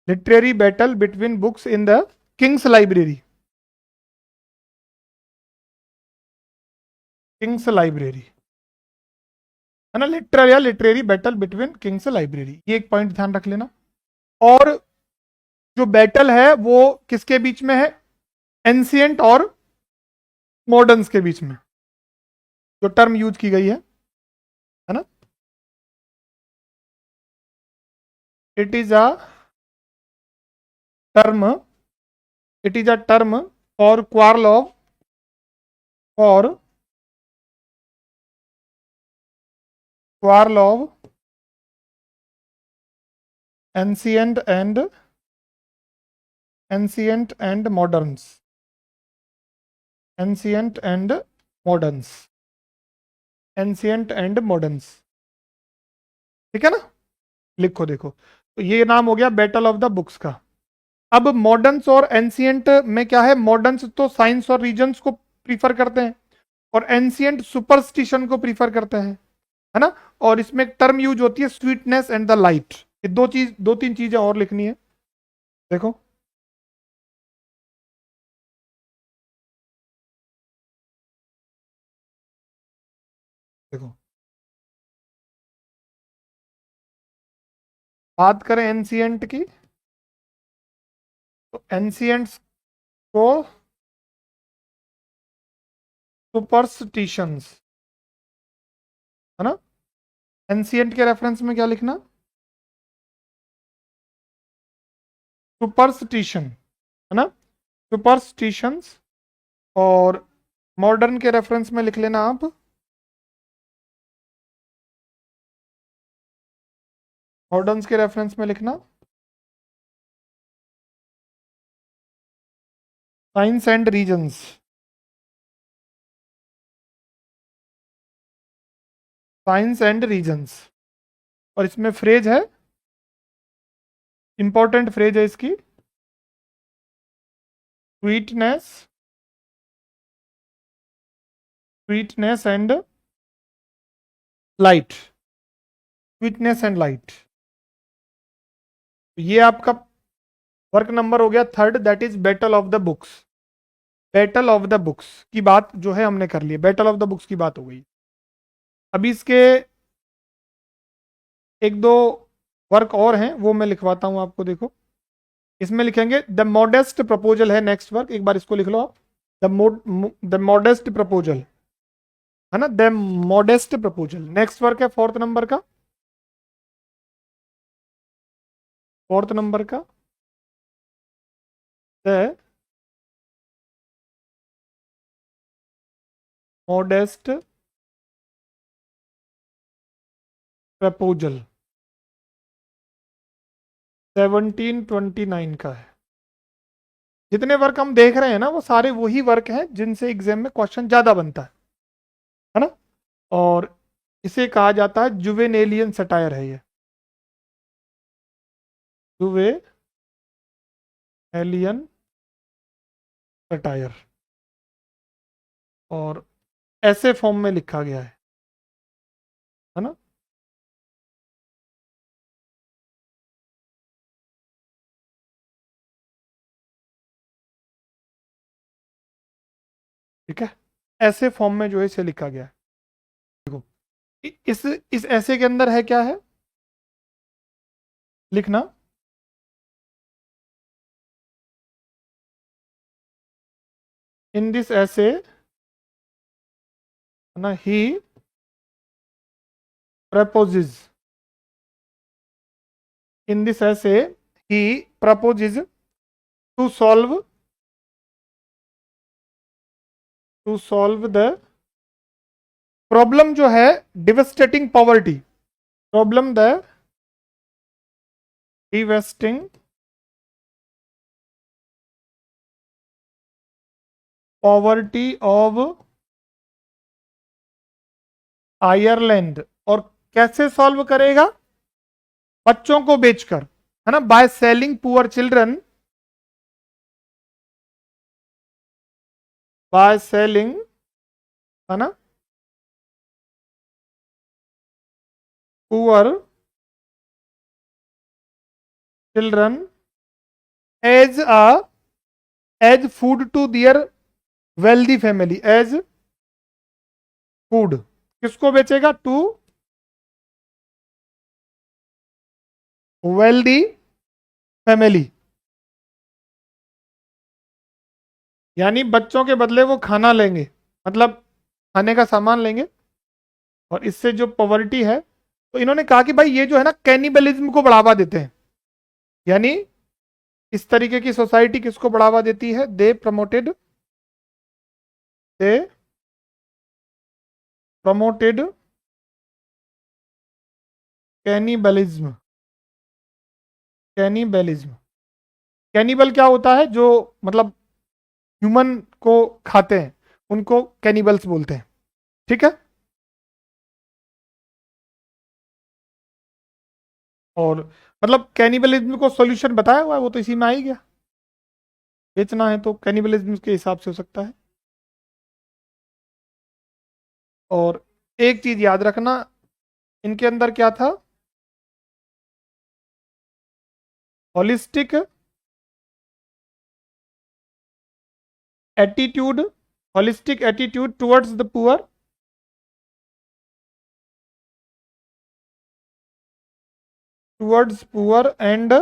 literary battle between books in the king's library, king's library, है ना, लिटरल या literary battle between king's library, ये एक पॉइंट ध्यान रख लेना। और जो बैटल है वो किसके बीच में है, एंशिएंट और मॉडर्न्स के बीच में, जो टर्म यूज की गई है ना, it is a term, it is a term for quarrel of, for quarrel of ancient and मॉडर्न्स, ancient and मॉडर्न्स, ancient and मॉडर्न्स, ठीक है ना, लिखो देखो, तो ये नाम हो गया बैटल ऑफ द बुक्स का। अब मॉडर्न्स और एंशिएंट में क्या है, मॉडर्न्स तो साइंस और रीजन्स को प्रीफर करते हैं, और एंशिएंट सुपरस्टिशन को प्रीफर करते हैं, है ना। और इसमें एक टर्म यूज होती है स्वीटनेस एंड द लाइट, ये दो तीन चीजें और लिखनी है, देखो, देखो, बात करें एंशिएंट की, तो एंशिएंट्स को सुपरस्टिशंस, है ना, एंशिएंट के रेफरेंस में क्या लिखना, सुपरस्टिशन, है ना, सुपरस्टिशंस। और मॉडर्न के रेफरेंस में लिख लेना आप मॉडर्न्स के रेफरेंस में लिखना science and reasons, science and reasons. और इसमें फ्रेज है, इंपॉर्टेंट फ्रेज है इसकी, sweetness, sweetness and light, sweetness and light. ये आपका वर्क नंबर हो गया third, that is battle of the books. Battle of the books की बात जो है हमने कर ली, बैटल ऑफ द बुक्स की बात हो गई। अभी इसके एक दो वर्क और हैं, वो मैं लिखवाता हूं आपको, देखो, इसमें लिखेंगे द मॉडेस्ट प्रपोजल है नेक्स्ट वर्क, एक बार इसको लिख लो आप, द मॉडेस्ट प्रपोजल, है ना, the modest proposal. Next work है फोर्थ नंबर का, फोर्थ नंबर का, द मॉडेस्ट प्रपोजल, 1729 का है। जितने वर्क हम देख रहे हैं ना, वो सारे वही वर्क हैं जिनसे एग्जाम में क्वेश्चन ज्यादा बनता है ना। और इसे कहा जाता है जुवेनेलियन सटायर है ये, जुवे एलियन सटायर, और ऐसे फॉर्म में लिखा गया है ना। ठीक है, ऐसे फॉर्म में जो है इसे लिखा गया है। देखो, इस ऐसे के अंदर है क्या है, लिखना, इन दिस ऐसे ना, ही proposes, in this essay he proposes to solve the problem जो है devastating poverty, problem the devastating poverty of Ireland. और कैसे सॉल्व करेगा, बच्चों को बेचकर, है ना, by selling poor children, by selling, है ना, poor children as food to their wealthy family, as food, किसको बेचेगा, टू वेल्दी फैमिली, यानी बच्चों के बदले वो खाना लेंगे, मतलब खाने का सामान लेंगे, और इससे जो पॉवर्टी है, तो इन्होंने कहा कि भाई ये जो है ना कैनिबलिज्म को बढ़ावा देते हैं, यानी इस तरीके की सोसाइटी किसको बढ़ावा देती है, दे प्रमोटेड कैनिबलिज्म। कैनिबल क्या होता है, जो मतलब ह्यूमन को खाते हैं उनको कैनिबल्स बोलते हैं। ठीक है, और मतलब कैनिबलिज्म को सॉल्यूशन बताया हुआ है, वो तो इसी में आ ही गया, बेचना है तो कैनिबलिज्म के हिसाब से हो सकता है। और एक चीज याद रखना, इनके अंदर क्या था, holistic attitude, holistic attitude towards the poor, and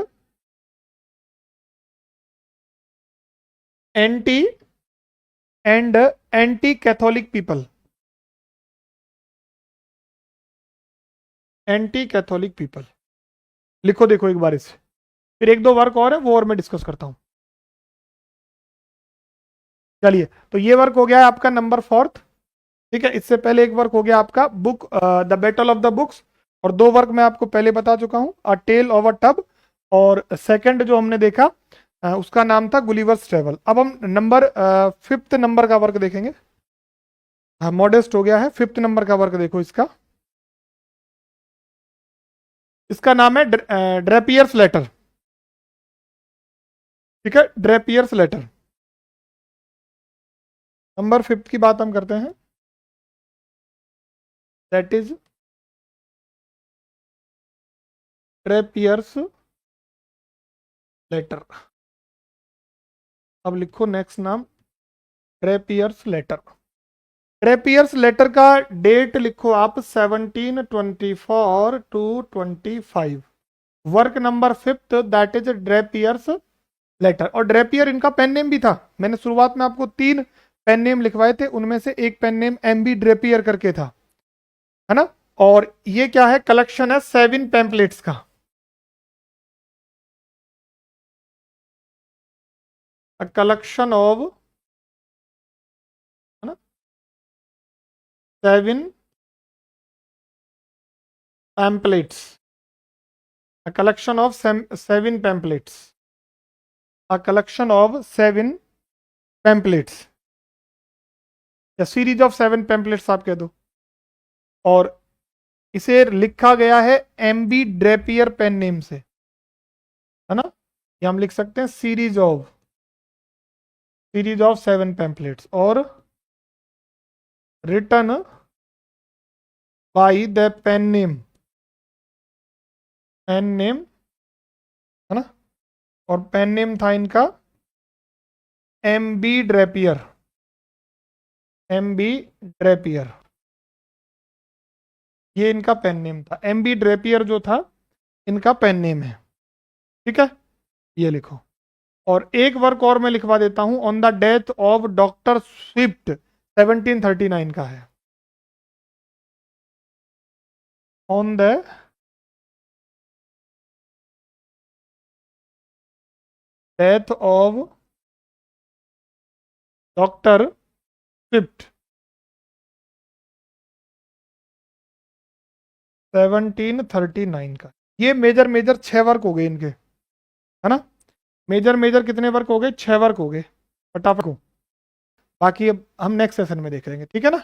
anti Catholic people, anti Catholic people. लिखो देखो एक बार इसे, फिर एक दो वर्क और है वो और मैं डिस्कस करता हूं। चलिए, तो ये वर्क हो गया है आपका नंबर 4। ठीक है, इससे पहले एक वर्क हो गया आपका book the battle of the books, और दो वर्क मैं आपको पहले बता चुका हूं, अ टेल ऑफ अ टब, और सेकंड जो हमने देखा उसका नाम था गुलिवर्स ट्रेवल। अब हम नंबर 5th नंबर का वर्क देखेंगे। हाँ, मॉडेस्ट हो गया है। 5th नंबर का वर्क देखो इसका, इसका नाम है ड्रेपियर्स लेटर। ठीक है, ड्रेपियर्स लेटर। नंबर 5th की बात हम करते हैं, दैट इज ड्रेपियर्स लेटर। अब लिखो नेक्स्ट नाम, ड्रेपियर्स लेटर। ड्रेपियर्स लेटर का डेट लिखो आप 1724 to 25। Work number 5th, that is Drapier's letter. और ड्रेपियर इनका पेन नेम भी था। मैंने शुरुआत में आपको 3 पेन नेम लिखवाए थे, उनमें से एक पेन नेम एमबी ड्रेपियर करके था, है ना। और ये क्या है, कलेक्शन है 7 पैम्पलेट्स का, कलेक्शन ऑफ, है ना, 7 pamphlets, a collection of 7 pamphlets, a collection of 7 pamphlets, या सीरीज ऑफ 7 pamphlets आप कह दो। और इसे लिखा गया है एमबी ड्रेपियर पेन नेम से। है ना, ये हम लिख सकते हैं सीरीज ऑफ 7 पैम्पलेट्स और written by the pen name है ना, और पेन नेम था इनका MB ड्रेपियर, ये इनका पेन नेम था। MB ड्रेपियर जो था इनका पेन नेम है, ठीक है, ये लिखो। और एक वर्क और मैं लिखवा देता हूं, on the death of doctor Swift 1739 का है। On the death of doctor Swift 1739 का। ये मेजर 6 वर्क हो गए इनके, है ना, मेजर कितने वर्क हो गए, 6 वर्क हो गए फटाफट को। बाकी अब हम नेक्स्ट सेशन में देख लेंगे, ठीक है ना।